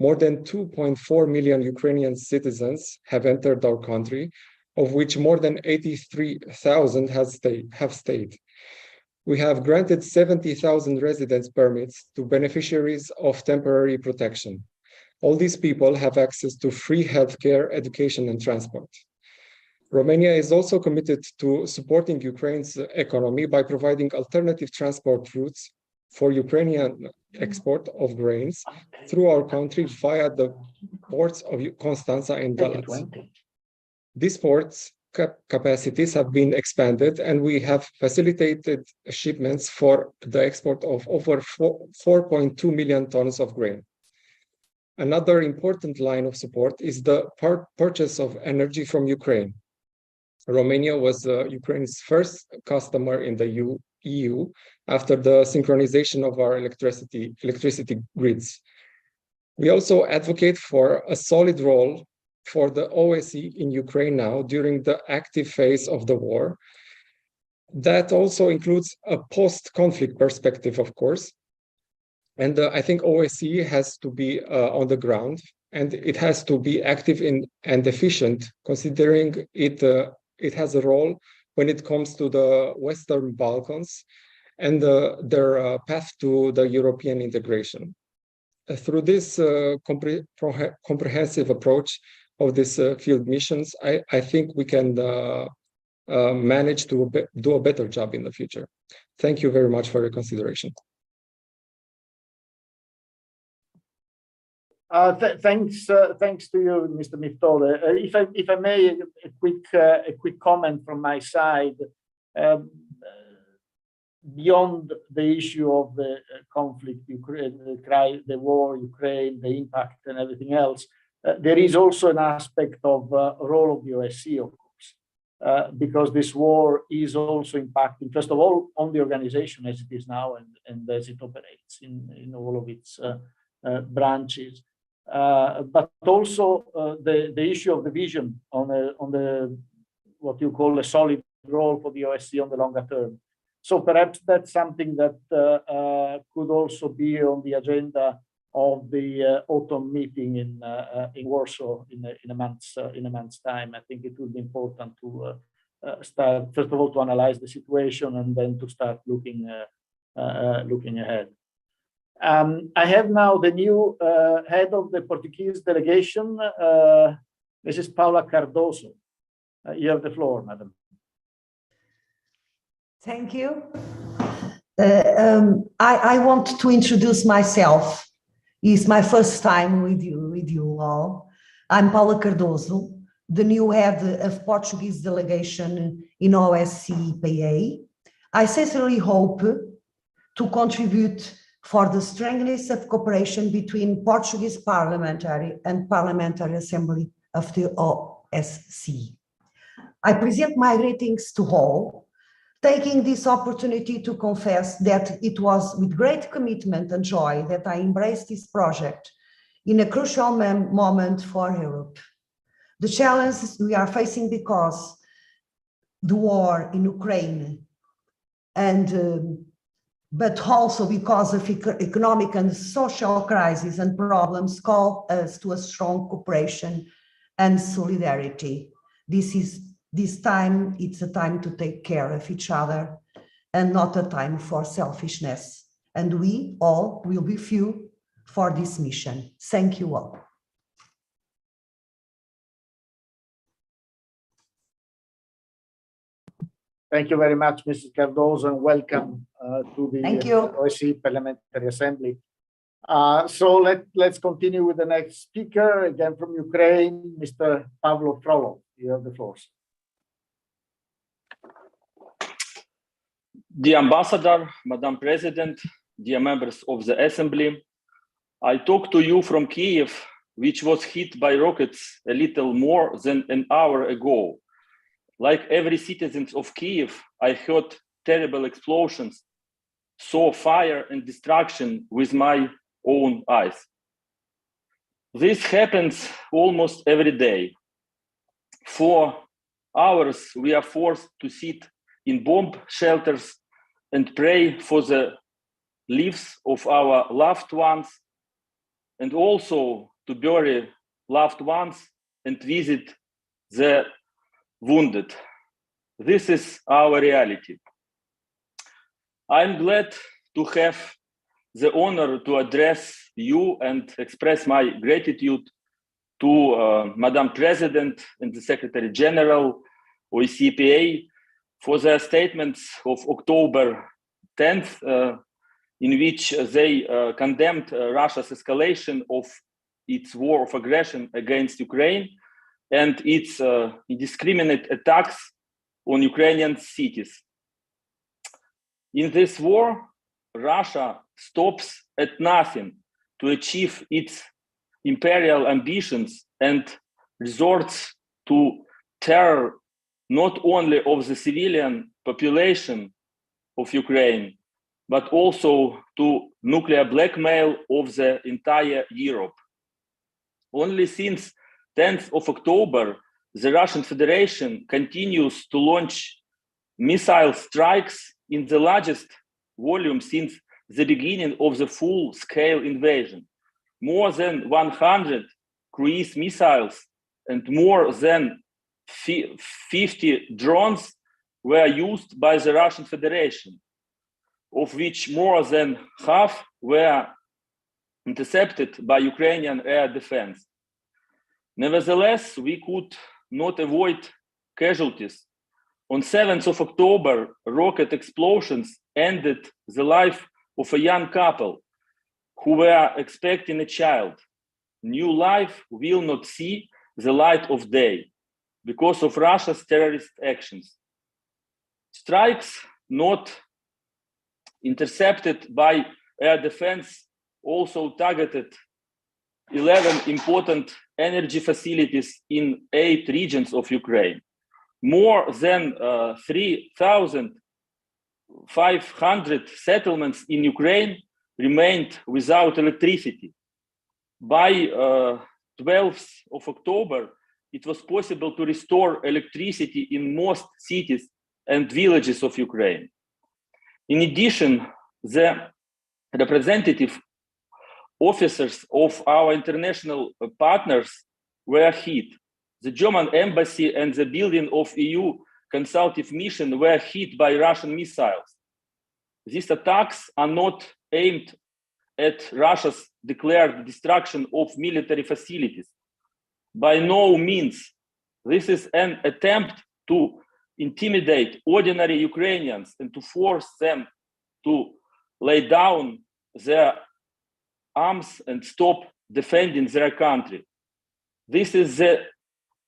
More than 2.4 million Ukrainian citizens have entered our country, of which more than 83,000 have stayed. We have granted 70,000 residence permits to beneficiaries of temporary protection. All these people have access to free healthcare, education, and transport. Romania is also committed to supporting Ukraine's economy by providing alternative transport routes for Ukrainian export of grains through our country via the ports of Constanța and Galați. These ports capacities have been expanded, and we have facilitated shipments for the export of over 4.2 million tons of grain. Another important line of support is the purchase of energy from Ukraine. Romania was Ukraine's first customer in the EU after the synchronization of our electricity grids. We also advocate for a solid role for the OSCE in Ukraine now during the active phase of the war. That also includes a post-conflict perspective, of course. And I think OSCE has to be on the ground, and it has to be active and efficient, considering it has a role when it comes to the Western Balkans and their path to the European integration. Through this comprehensive approach of these field missions, I think we can manage to do a better job in the future. Thank you very much for your consideration. Thanks to you, Mr. Miftode. If I may, a quick comment from my side. Beyond the issue of the conflict, Ukraine, the war, Ukraine, the impact, and everything else, there is also an aspect of role of the OSCE, of course. because this war is also impacting, first of all, on the organization as it is now and as it operates in all of its branches. But also the issue of the vision on the what you call a solid role for the OSCE on the longer term. So perhaps that's something that could also be on the agenda of the autumn meeting in Warsaw in a month's time. I think it will be important to start, first of all, to analyze the situation and then to start looking ahead. I have now the new head of the Portuguese delegation, Mrs. Paula Cardoso. You have the floor, madam. Thank you. I want to introduce myself. It's my first time with you all. I'm Paula Cardoso, the new head of Portuguese delegation in OSCE. I sincerely hope to contribute for the strengthness of cooperation between Portuguese Parliamentary and Parliamentary Assembly of the OSCE. I present my greetings to all, taking this opportunity to confess that it was with great commitment and joy that I embraced this project in a crucial moment for Europe. The challenges we are facing because the war in Ukraine but also because of economic and social crises and problems call us to a strong cooperation and solidarity. This time, it's a time to take care of each other and not a time for selfishness. And we all will be few for this mission. Thank you all. Thank you very much, Mrs. Cardoso, and welcome to the OSCE Parliamentary Assembly. So let's continue with the next speaker, again from Ukraine, Mr. Pavlo Frolov. You have the floor. Dear Ambassador, Madam President, dear members of the Assembly, I talk to you from Kyiv, which was hit by rockets a little more than an hour ago. Like every citizen of Kyiv, I heard terrible explosions, saw fire and destruction with my own eyes. This happens almost every day. For hours, we are forced to sit in bomb shelters and pray for the lives of our loved ones, and also to bury loved ones and visit the wounded. This is our reality. I'm glad to have the honor to address you and express my gratitude to Madam President and the Secretary General OSCE for their statements of October 10th, in which they condemned Russia's escalation of its war of aggression against Ukraine and its indiscriminate attacks on Ukrainian cities. In this war, Russia stops at nothing to achieve its imperial ambitions and resorts to terror not only of the civilian population of Ukraine, but also to nuclear blackmail of the entire Europe. Only since 10th of October, the Russian Federation continues to launch missile strikes in the largest volume since the beginning of the full-scale invasion. More than 100 cruise missiles and more than 50 drones were used by the Russian Federation, of which more than half were intercepted by Ukrainian air defense. Nevertheless, we could not avoid casualties. On 7th of October, rocket explosions ended the life of a young couple who were expecting a child. New life will not see the light of day because of Russia's terrorist actions. Strikes not intercepted by air defense also targeted 11 important energy facilities in 8 regions of Ukraine. more than 3,500 settlements in Ukraine remained without electricity. By 12th of October, it was possible to restore electricity in most cities and villages of Ukraine. In addition, the representative officers of our international partners were hit. The German embassy and the building of EU consultative mission were hit by Russian missiles. These attacks are not aimed at Russia's declared destruction of military facilities. By no means. This is an attempt to intimidate ordinary Ukrainians and to force them to lay down their arms and stop defending their country. This is the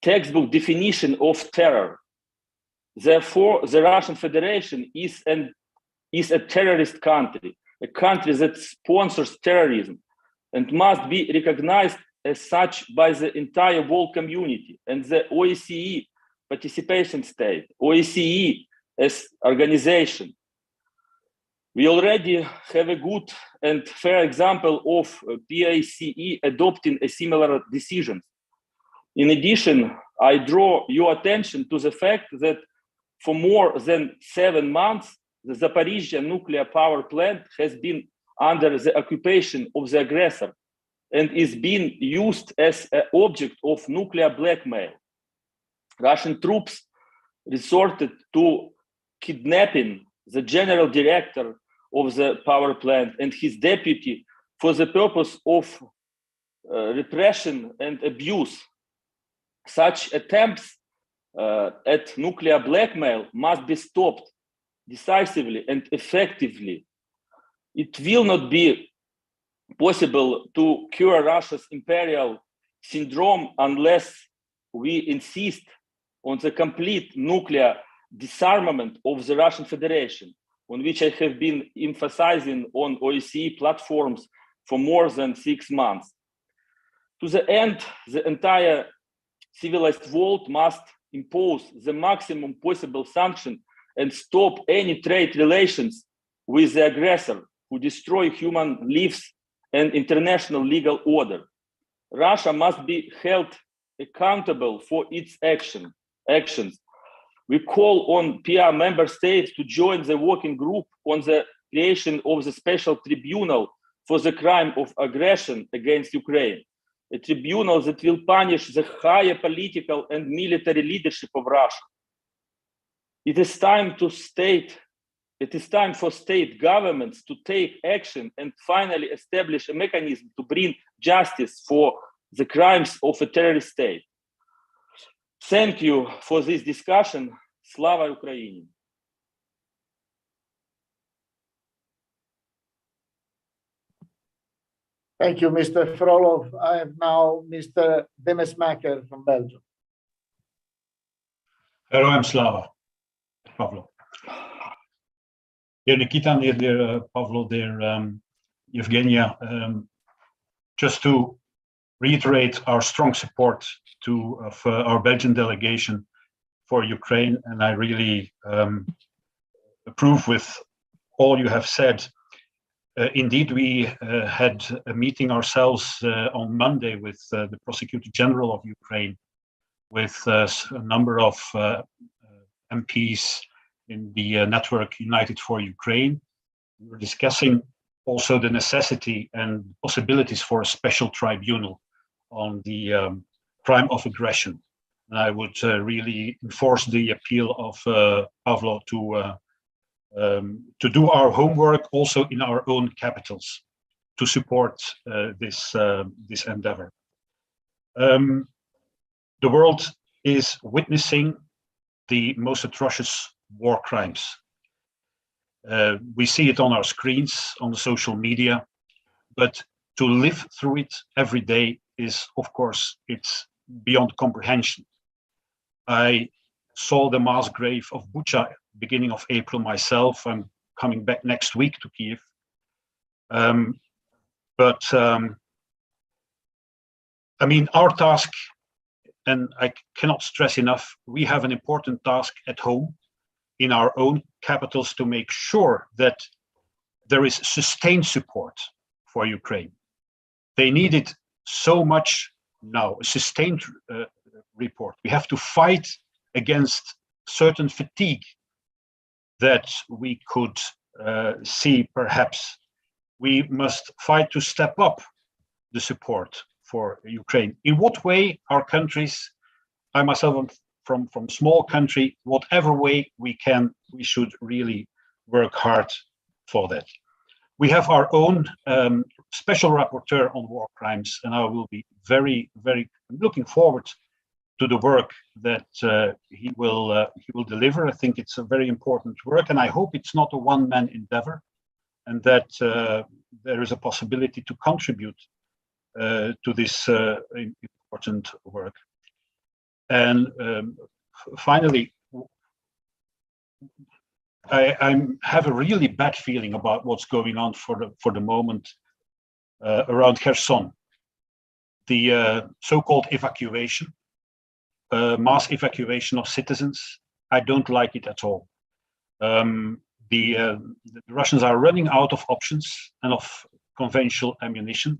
textbook definition of terror. Therefore, the Russian Federation is a terrorist country, a country that sponsors terrorism and must be recognized as such by the entire world community and the OSCE participation state, OSCE as organization. We already have a good and fair example of PACE adopting a similar decision. In addition, I draw your attention to the fact that for more than 7 months, the Zaporizhzhia nuclear power plant has been under the occupation of the aggressor and is being used as an object of nuclear blackmail. Russian troops resorted to kidnapping the general director of the power plant and his deputy for the purpose of repression and abuse. Such attempts at nuclear blackmail must be stopped decisively and effectively. It will not be possible to cure Russia's imperial syndrome unless we insist on the complete nuclear disarmament of the Russian Federation, on which I have been emphasizing on OSCE platforms for more than 6 months. To the end, the entire civilized world must impose the maximum possible sanction and stop any trade relations with the aggressor who destroy human lives and international legal order. Russia must be held accountable for its actions. We call on PR member states to join the working group on the creation of the special tribunal for the crime of aggression against Ukraine, a tribunal that will punish the higher political and military leadership of Russia. It is time for state governments to take action and finally establish a mechanism to bring justice for the crimes of a terrorist state. Thank you for this discussion. Slava Ukraini. Thank you, Mr. Frolov. I have now Mr. Demesmaeker from Belgium. Heroям slava, Pavlo. Dear Nikita, dear Pavlo, dear Evgenia, just to reiterate our strong support of our Belgian delegation for Ukraine, and I really approve with all you have said. Indeed, we had a meeting ourselves on Monday with the Prosecutor General of Ukraine, with a number of MPs in the network United for Ukraine. We were discussing also the necessity and possibilities for a special tribunal on the crime of aggression. And I would really enforce the appeal of Pavlo to do our homework also in our own capitals to support this endeavor. The world is witnessing the most atrocious war crimes. We see it on our screens, on the social media, but to live through it every day is, of course, it's beyond comprehension. I saw the mass grave of Bucha beginning of April myself. I'm coming back next week to Kiev. I mean, our task and I cannot stress enough, we have an important task at home in our own capitals to make sure that there is sustained support for Ukraine. They need it so much now, a sustained report. We have to fight against certain fatigue that we could see perhaps. We must fight to step up the support for Ukraine. In what way our countries, I myself am from small country, whatever way we can, we should really work hard for that. We have our own special rapporteur on war crimes, and I will be very looking forward to the work that he will deliver. I think it's a very important work, and I hope it's not a one-man endeavor, and that there is a possibility to contribute to this important work. And finally, I have a really bad feeling about what's going on for the moment around Kherson. The so-called evacuation, mass evacuation of citizens. I don't like it at all. The Russians are running out of options and of conventional ammunition.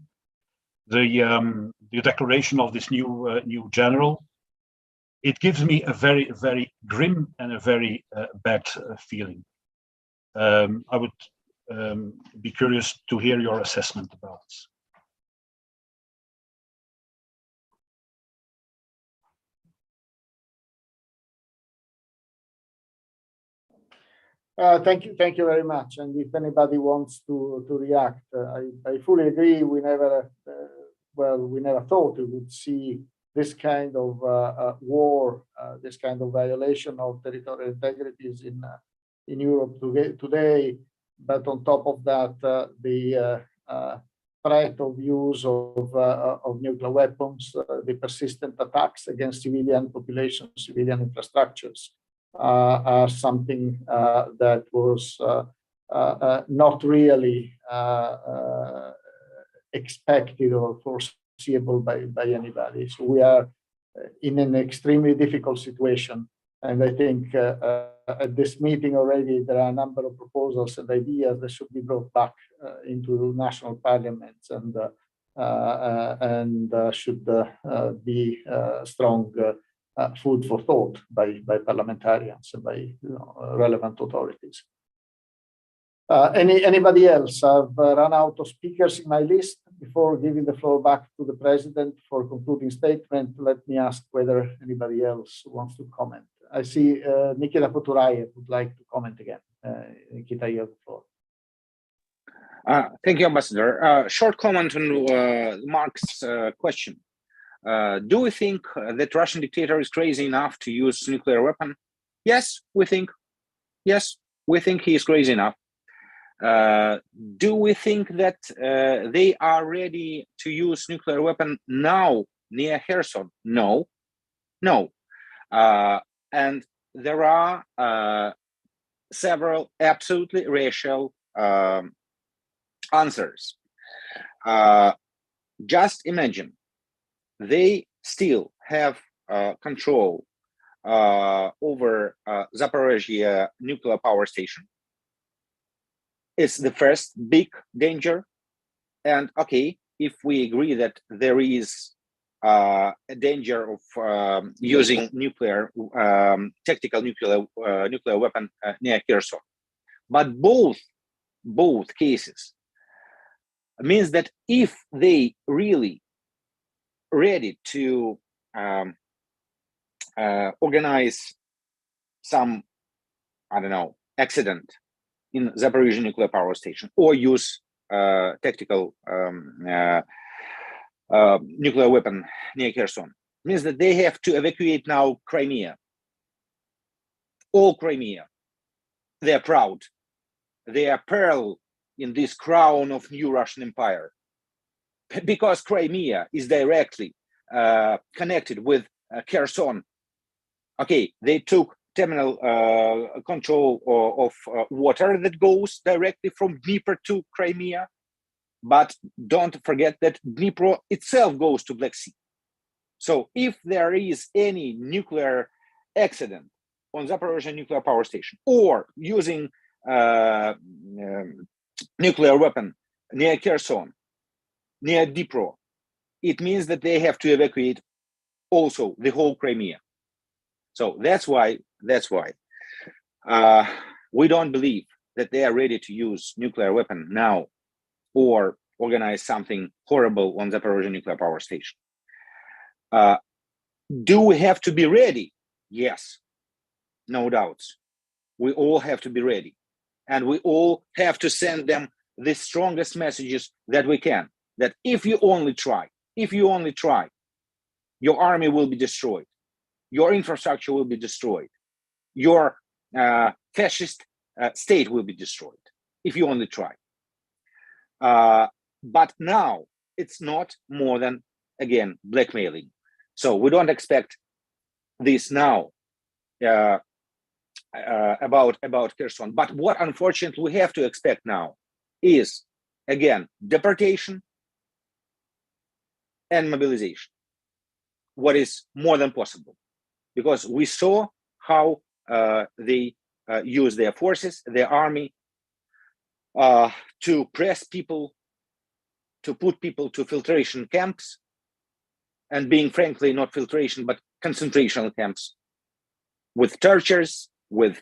The declaration of this new general, it gives me a very grim and a very bad feeling. I would be curious to hear your assessment about this. Thank you very much. And if anybody wants to react, I fully agree. We never thought we would see this kind of war, this kind of violation of territorial integrities in Europe today. But on top of that, the threat of use of nuclear weapons, the persistent attacks against civilian populations, civilian infrastructures, are something that was not really expected or foreseeable by anybody. So we are in an extremely difficult situation. And I think at this meeting already, there are a number of proposals and ideas that should be brought back into national parliaments and should be strong food for thought by parliamentarians and by relevant authorities. Anybody else? I've run out of speakers in my list. Before giving the floor back to the president for concluding statement, let me ask whether anybody else wants to comment. I see Nikita Poturayev would like to comment again. Nikita, you have the floor. Thank you, Ambassador. Short comment on Mark's question. Do we think that Russian dictator is crazy enough to use nuclear weapon? Yes, we think. Yes, we think he is crazy enough. Do we think that they are ready to use nuclear weapon now near Kherson? No, no. And there are several absolutely rational answers. Just imagine, they still have control over Zaporizhzhia nuclear power station. It's the first big danger. And okay, if we agree that there is a danger of using nuclear, tactical nuclear weapon near Kherson, but both cases means that if they really ready to organize some, I don't know, accident in Zaporizhzhia nuclear power station or use tactical nuclear weapon near Kherson, means that they have to evacuate now Crimea. All Crimea. They are proud. They are pearl in this crown of new Russian Empire. Because Crimea is directly connected with Kherson. Okay, they took terminal control of water that goes directly from Dnieper to Crimea, but don't forget that Dnieper itself goes to Black Sea. So if there is any nuclear accident on Zaporozhye nuclear power station or using nuclear weapon near Kherson, near Dnipro, it means that they have to evacuate also the whole Crimea. So that's why we don't believe that they are ready to use nuclear weapon now or organize something horrible on Zaporozhye nuclear power station. Do we have to be ready? Yes, no doubts. We all have to be ready. And we all have to send them the strongest messages that we can, that if you only try, your army will be destroyed. Your infrastructure will be destroyed. Your fascist state will be destroyed if you only try. But now it's not more than, again, blackmailing. So we don't expect this now about Kherson. But what unfortunately we have to expect now is, again, deportation and mobilization. What is more than possible, because we saw how they use their forces, their army, to press people, to put people to filtration camps, and being frankly not filtration but concentration camps, with tortures, with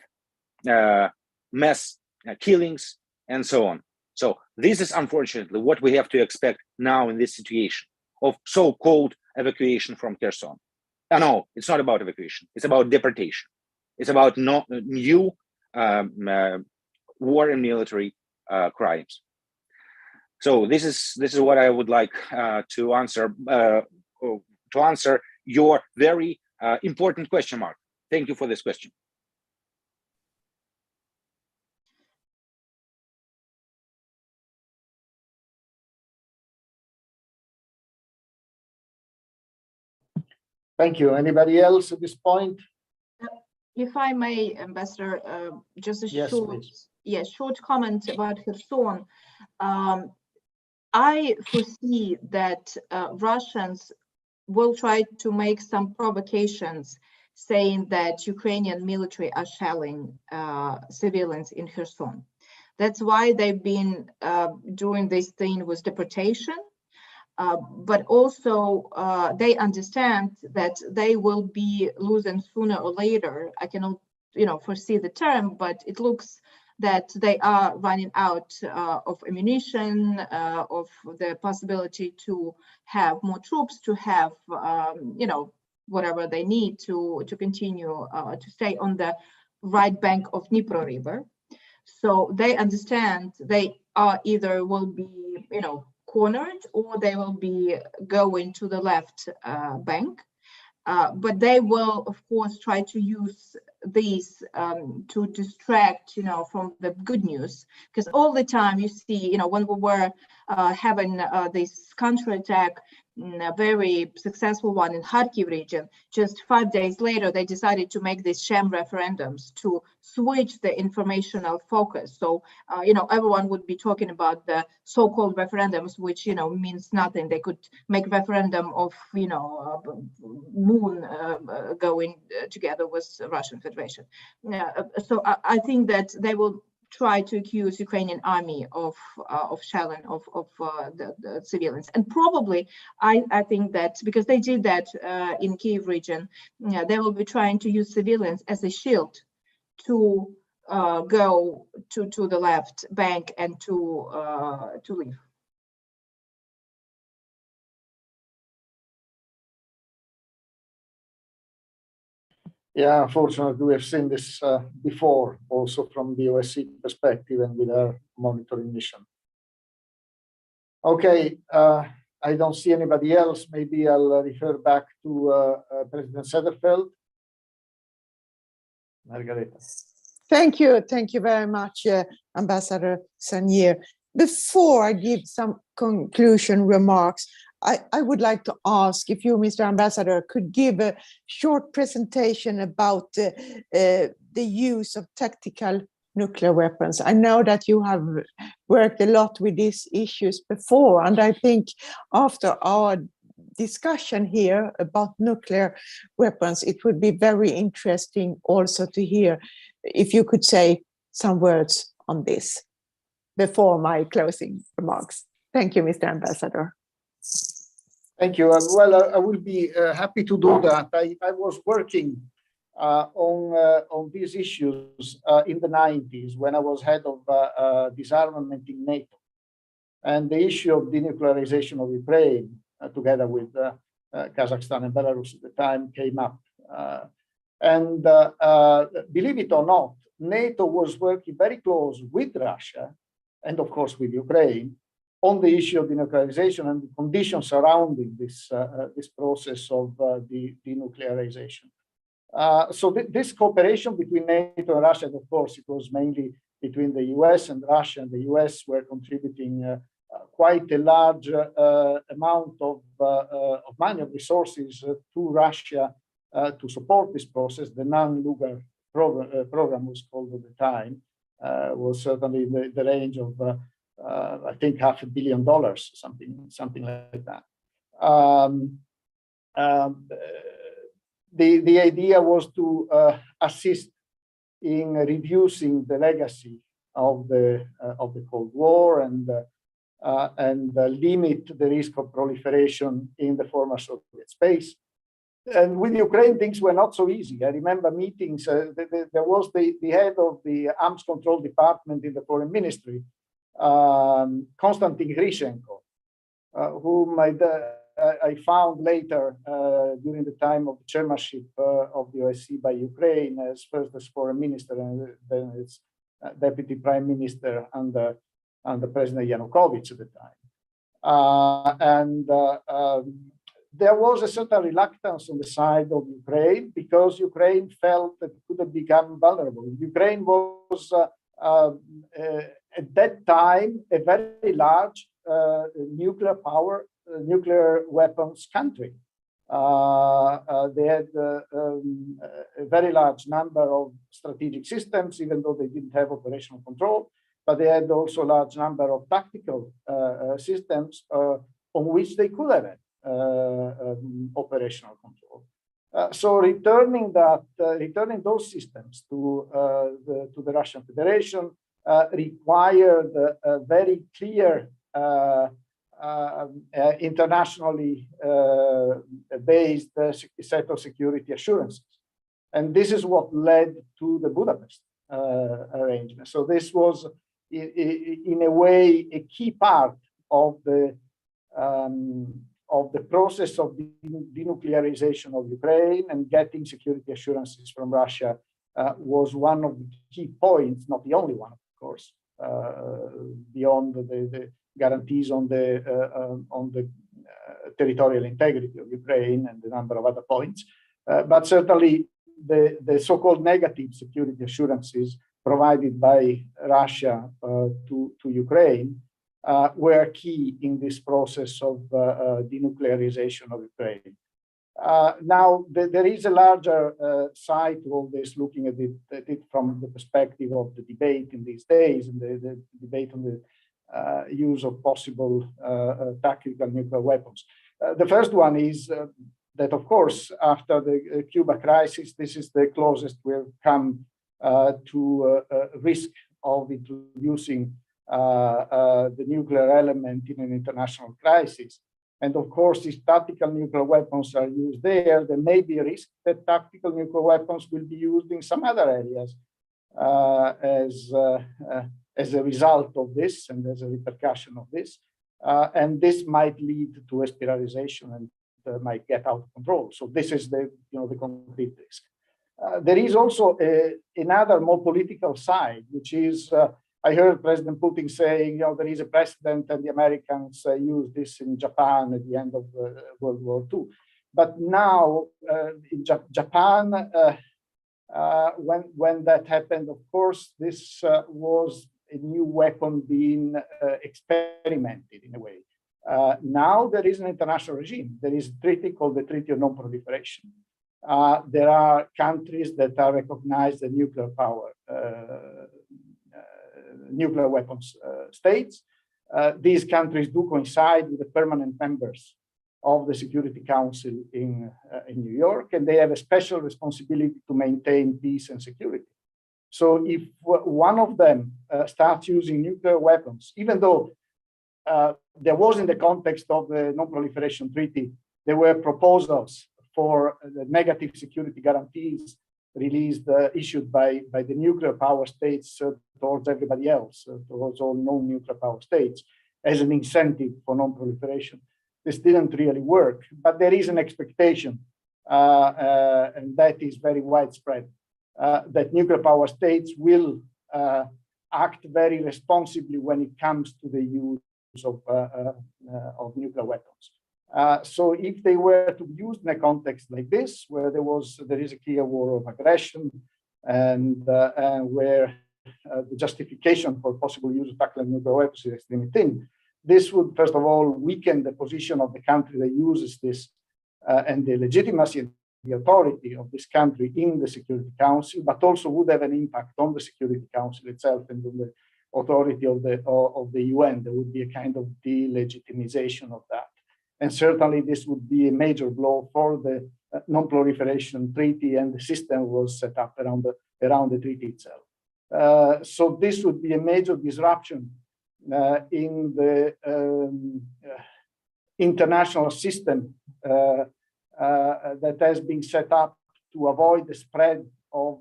mass killings, and so on. So this is unfortunately what we have to expect now in this situation of so-called evacuation from Kherson. No, it's not about evacuation. It's about deportation. It's about new war and military crimes. So this is what I would like to answer your very important question mark. Thank you for this question. Thank you. Anybody else at this point? If I may, Ambassador, just a Yes, short comment about Kherson. I foresee that Russians will try to make some provocations, saying that Ukrainian military are shelling civilians in Kherson. That's why they've been doing this thing with deportation. But also they understand that they will be losing sooner or later. I cannot, foresee the term, but it looks that they are running out of ammunition, of the possibility to have more troops, to have, whatever they need to continue to stay on the right bank of Dnipro River. So they understand they are either will be, cornered, or they will be going to the left bank. But they will, of course, try to use these to distract, from the good news. Because all the time you see, when we were having this counterattack, a very successful one in Kharkiv region, just 5 days later, they decided to make these sham referendums to switch the informational focus. So, everyone would be talking about the so-called referendums, which, means nothing. They could make referendum of, moon going together with Russian Federation. So I think that they will try to accuse Ukrainian army of shelling of the civilians, and probably I think that because they did that in Kyiv region, they will be trying to use civilians as a shield to go to the left bank and to leave. Yeah, unfortunately, we have seen this before, also from the OSCE perspective and with our monitoring mission. Okay, I don't see anybody else. Maybe I'll refer back to President Sederfeld. Margareta. Thank you very much, Ambassador Sanier. Before I give some conclusion remarks, I would like to ask if you, Mr. Ambassador, could give a short presentation about the use of tactical nuclear weapons. I know that you have worked a lot with these issues before, and I think after our discussion here about nuclear weapons, it would be very interesting also to hear if you could say some words on this before my closing remarks. Thank you, Mr. Ambassador. Thank you. Well, I will be happy to do that. I was working on these issues in the 90s when I was head of disarmament in NATO. And the issue of denuclearization of Ukraine, together with Kazakhstan and Belarus at the time, came up. Believe it or not, NATO was working very close with Russia and, of course, with Ukraine on the issue of denuclearization and the conditions surrounding this process of denuclearization. So this cooperation between NATO and Russia, and of course, it was mainly between the US and Russia, and the US were contributing quite a large amount of money, of resources to Russia to support this process. The non-nuclear program was called at the time, was certainly in the range of, I think, $500 million, something like that. The idea was to assist in reducing the legacy of the Cold War and limit the risk of proliferation in the former Soviet space. And with Ukraine, things were not so easy. I remember meetings. There was the head of the Arms Control Department in the Foreign Ministry, Konstantin Grishchenko, whom I found later during the time of the chairmanship of the OSCE by Ukraine, as first as foreign minister and then as deputy prime minister under President Yanukovych at the time. There was a certain reluctance on the side of Ukraine because Ukraine felt that it could have become vulnerable. Ukraine was at that time a very large nuclear weapons country. They had a very large number of strategic systems, even though they didn't have operational control, but they had also a large number of tactical systems on which they could have had operational control. So returning those systems to the Russian Federation required a very clear internationally based set of security assurances. And this is what led to the Budapest arrangement. So this was, in a way, a key part of the process of denuclearization of Ukraine, and getting security assurances from Russia was one of the key points, not the only one, of course, beyond the guarantees on the territorial integrity of Ukraine and a number of other points. But certainly the so-called negative security assurances provided by Russia to Ukraine were key in this process of denuclearization of Ukraine. Now, there is a larger side to all this, looking at it from the perspective of the debate in these days, and the debate on the use of possible tactical nuclear weapons. The first one is that, of course, after the Cuba crisis, this is the closest we've come to risk of introducing the nuclear element in an international crisis. And of course, if tactical nuclear weapons are used there may be a risk that tactical nuclear weapons will be used in some other areas as a result of this and as a repercussion of this. And this might lead to espiralization and might get out of control. So this is the concrete risk. There is also another more political side, which is I heard President Putin saying, there is a precedent, and the Americans used this in Japan at the end of World War II. But now in Japan, when that happened, of course, this was a new weapon being experimented in a way. Now there is an international regime. There is a treaty called the Treaty of Non-Proliferation. There are countries that are recognized as nuclear power, nuclear weapons states. These countries do coincide with the permanent members of the Security Council in New York, and they have a special responsibility to maintain peace and security. So if one of them starts using nuclear weapons, even though there was, in the context of the Non-Proliferation Treaty, there were proposals for the negative security guarantees issued by the nuclear power states towards everybody else, towards all non-nuclear power states, as an incentive for non-proliferation. This didn't really work, but there is an expectation, and that is very widespread, that nuclear power states will act very responsibly when it comes to the use of nuclear weapons. So if they were to be used in a context like this, where there is a clear war of aggression, and where the justification for possible use of tactical nuclear weapons is extremely thin, this would, first of all, weaken the position of the country that uses this and the legitimacy and the authority of this country in the Security Council, but also would have an impact on the Security Council itself and on the authority of the UN. There would be a kind of delegitimization of that. And certainly this would be a major blow for the Non-Proliferation Treaty and the system was set up around the treaty itself. So this would be a major disruption in the international system that has been set up to avoid the spread of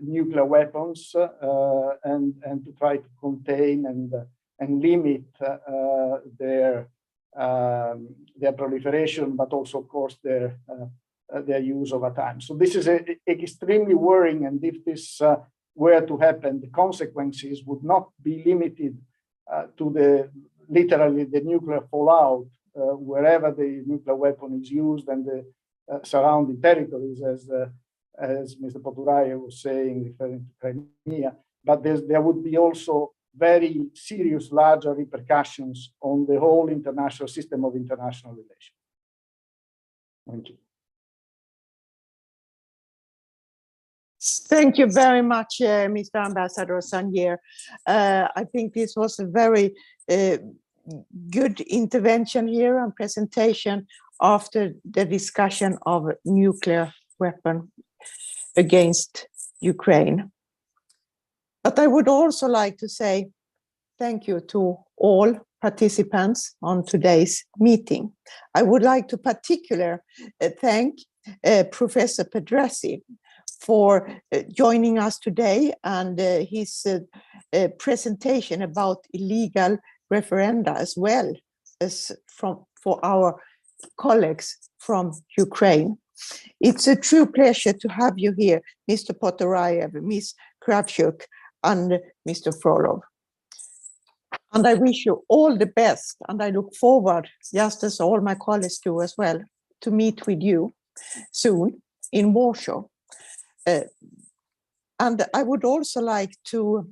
nuclear weapons and to try to contain and limit their proliferation, but also, of course, their use over time. So this is extremely worrying, and if this were to happen, the consequences would not be limited to literally the nuclear fallout wherever the nuclear weapon is used and the surrounding territories, as Mr. Poturaiu was saying, referring to Crimea, but there would be also very serious, larger repercussions on the whole international system of international relations. Thank you. Thank you very much, Mr. Ambassador Sanier. I think this was a very good intervention here and presentation after the discussion of nuclear weapon against Ukraine. But I would also like to say thank you to all participants on today's meeting. I would like to particularly thank Professor Pedrassi for joining us today and his presentation about illegal referenda, as well as for our colleagues from Ukraine. It's a true pleasure to have you here, Mr. Poturaiu, Ms. Kravchuk, and Mr. Frolov. And I wish you all the best, and I look forward, just as all my colleagues do as well, to meet with you soon in Warsaw. And I would also like to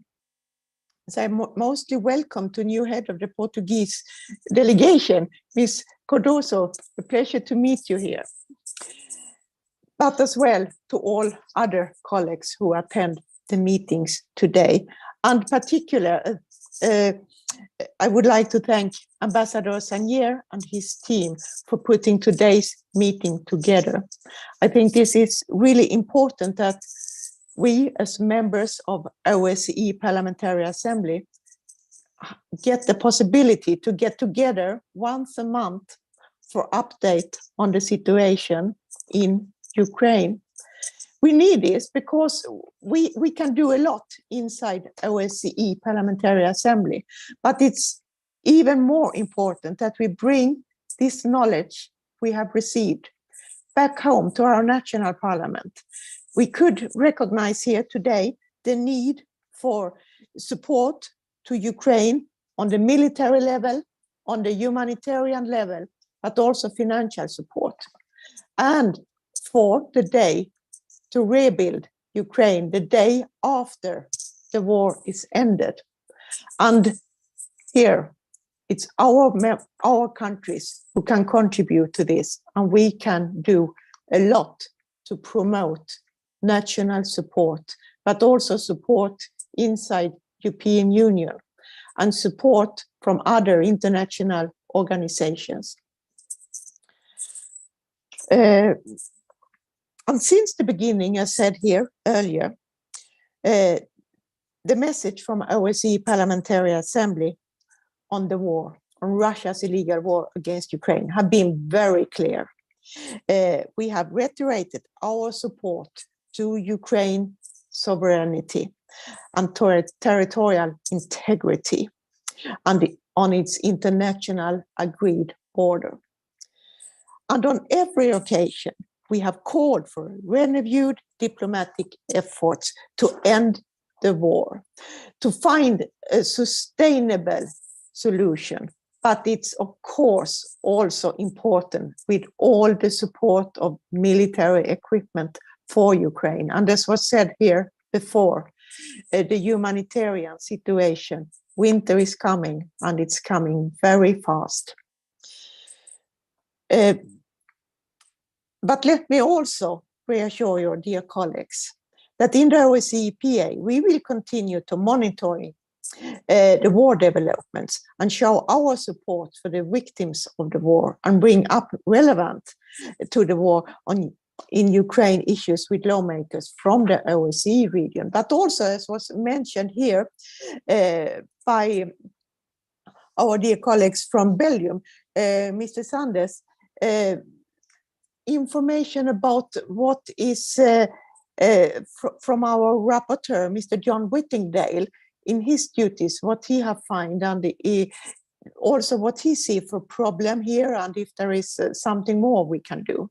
say mostly welcome to new head of the Portuguese delegation, Ms. Cardoso. A pleasure to meet you here. But as well to all other colleagues who attend the meetings today. And particularly, I would like to thank Ambassador Sanier and his team for putting today's meeting together. I think this is really important that we, as members of OSCE Parliamentary Assembly, get the possibility to get together once a month for update on the situation in Ukraine. We need this because we can do a lot inside OSCE Parliamentary Assembly, but it's even more important that we bring this knowledge we have received back home to our national parliament. We could recognize here today the need for support to Ukraine on the military level, on the humanitarian level, but also financial support. And for the day to rebuild Ukraine, the day after the war is ended. And here, it's our countries who can contribute to this, and we can do a lot to promote national support, but also support inside European Union and support from other international organizations. And since the beginning, as said here earlier, the message from OSCE Parliamentary Assembly on the war, on Russia's illegal war against Ukraine, have been very clear. We have reiterated our support to Ukraine sovereignty and territorial integrity and on its international agreed border. And on every occasion, we have called for renewed diplomatic efforts to end the war, to find a sustainable solution. But it's of course also important with all the support of military equipment for Ukraine. And as was said here before, the humanitarian situation, winter is coming and it's coming very fast. But let me also reassure your dear colleagues that in the OSCE PA, we will continue to monitor the war developments and show our support for the victims of the war and bring up relevant to the war in Ukraine issues with lawmakers from the OSCE region. But also, as was mentioned here by our dear colleagues from Belgium, Mr. Sanders, information about what is from our rapporteur, Mr. John Whittingdale, in his duties, what he have found, and also what he see for problem here, and if there is something more we can do.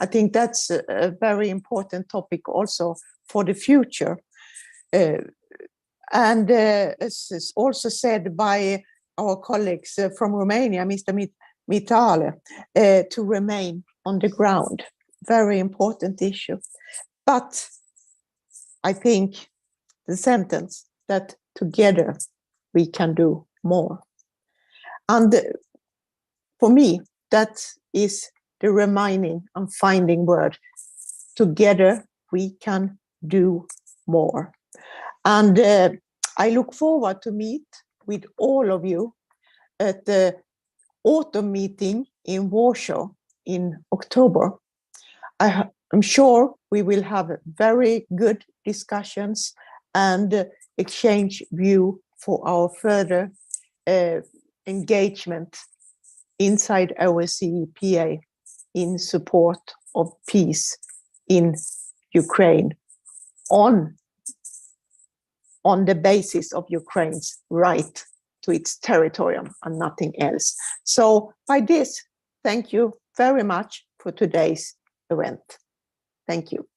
I think that's a very important topic also for the future. And as is also said by our colleagues from Romania, Mr. Mitale, to remain on the ground. Very important issue. But I think the sentence that together we can do more. And for me, that is the reminding and finding word. Together we can do more. And I look forward to meet with all of you at the autumn meeting in Warsaw in October. I'm sure we will have very good discussions and exchange view for our further engagement inside OSCE PA in support of peace in Ukraine on the basis of Ukraine's right to its territorium and nothing else. So by this, thank you very much for today's event. Thank you.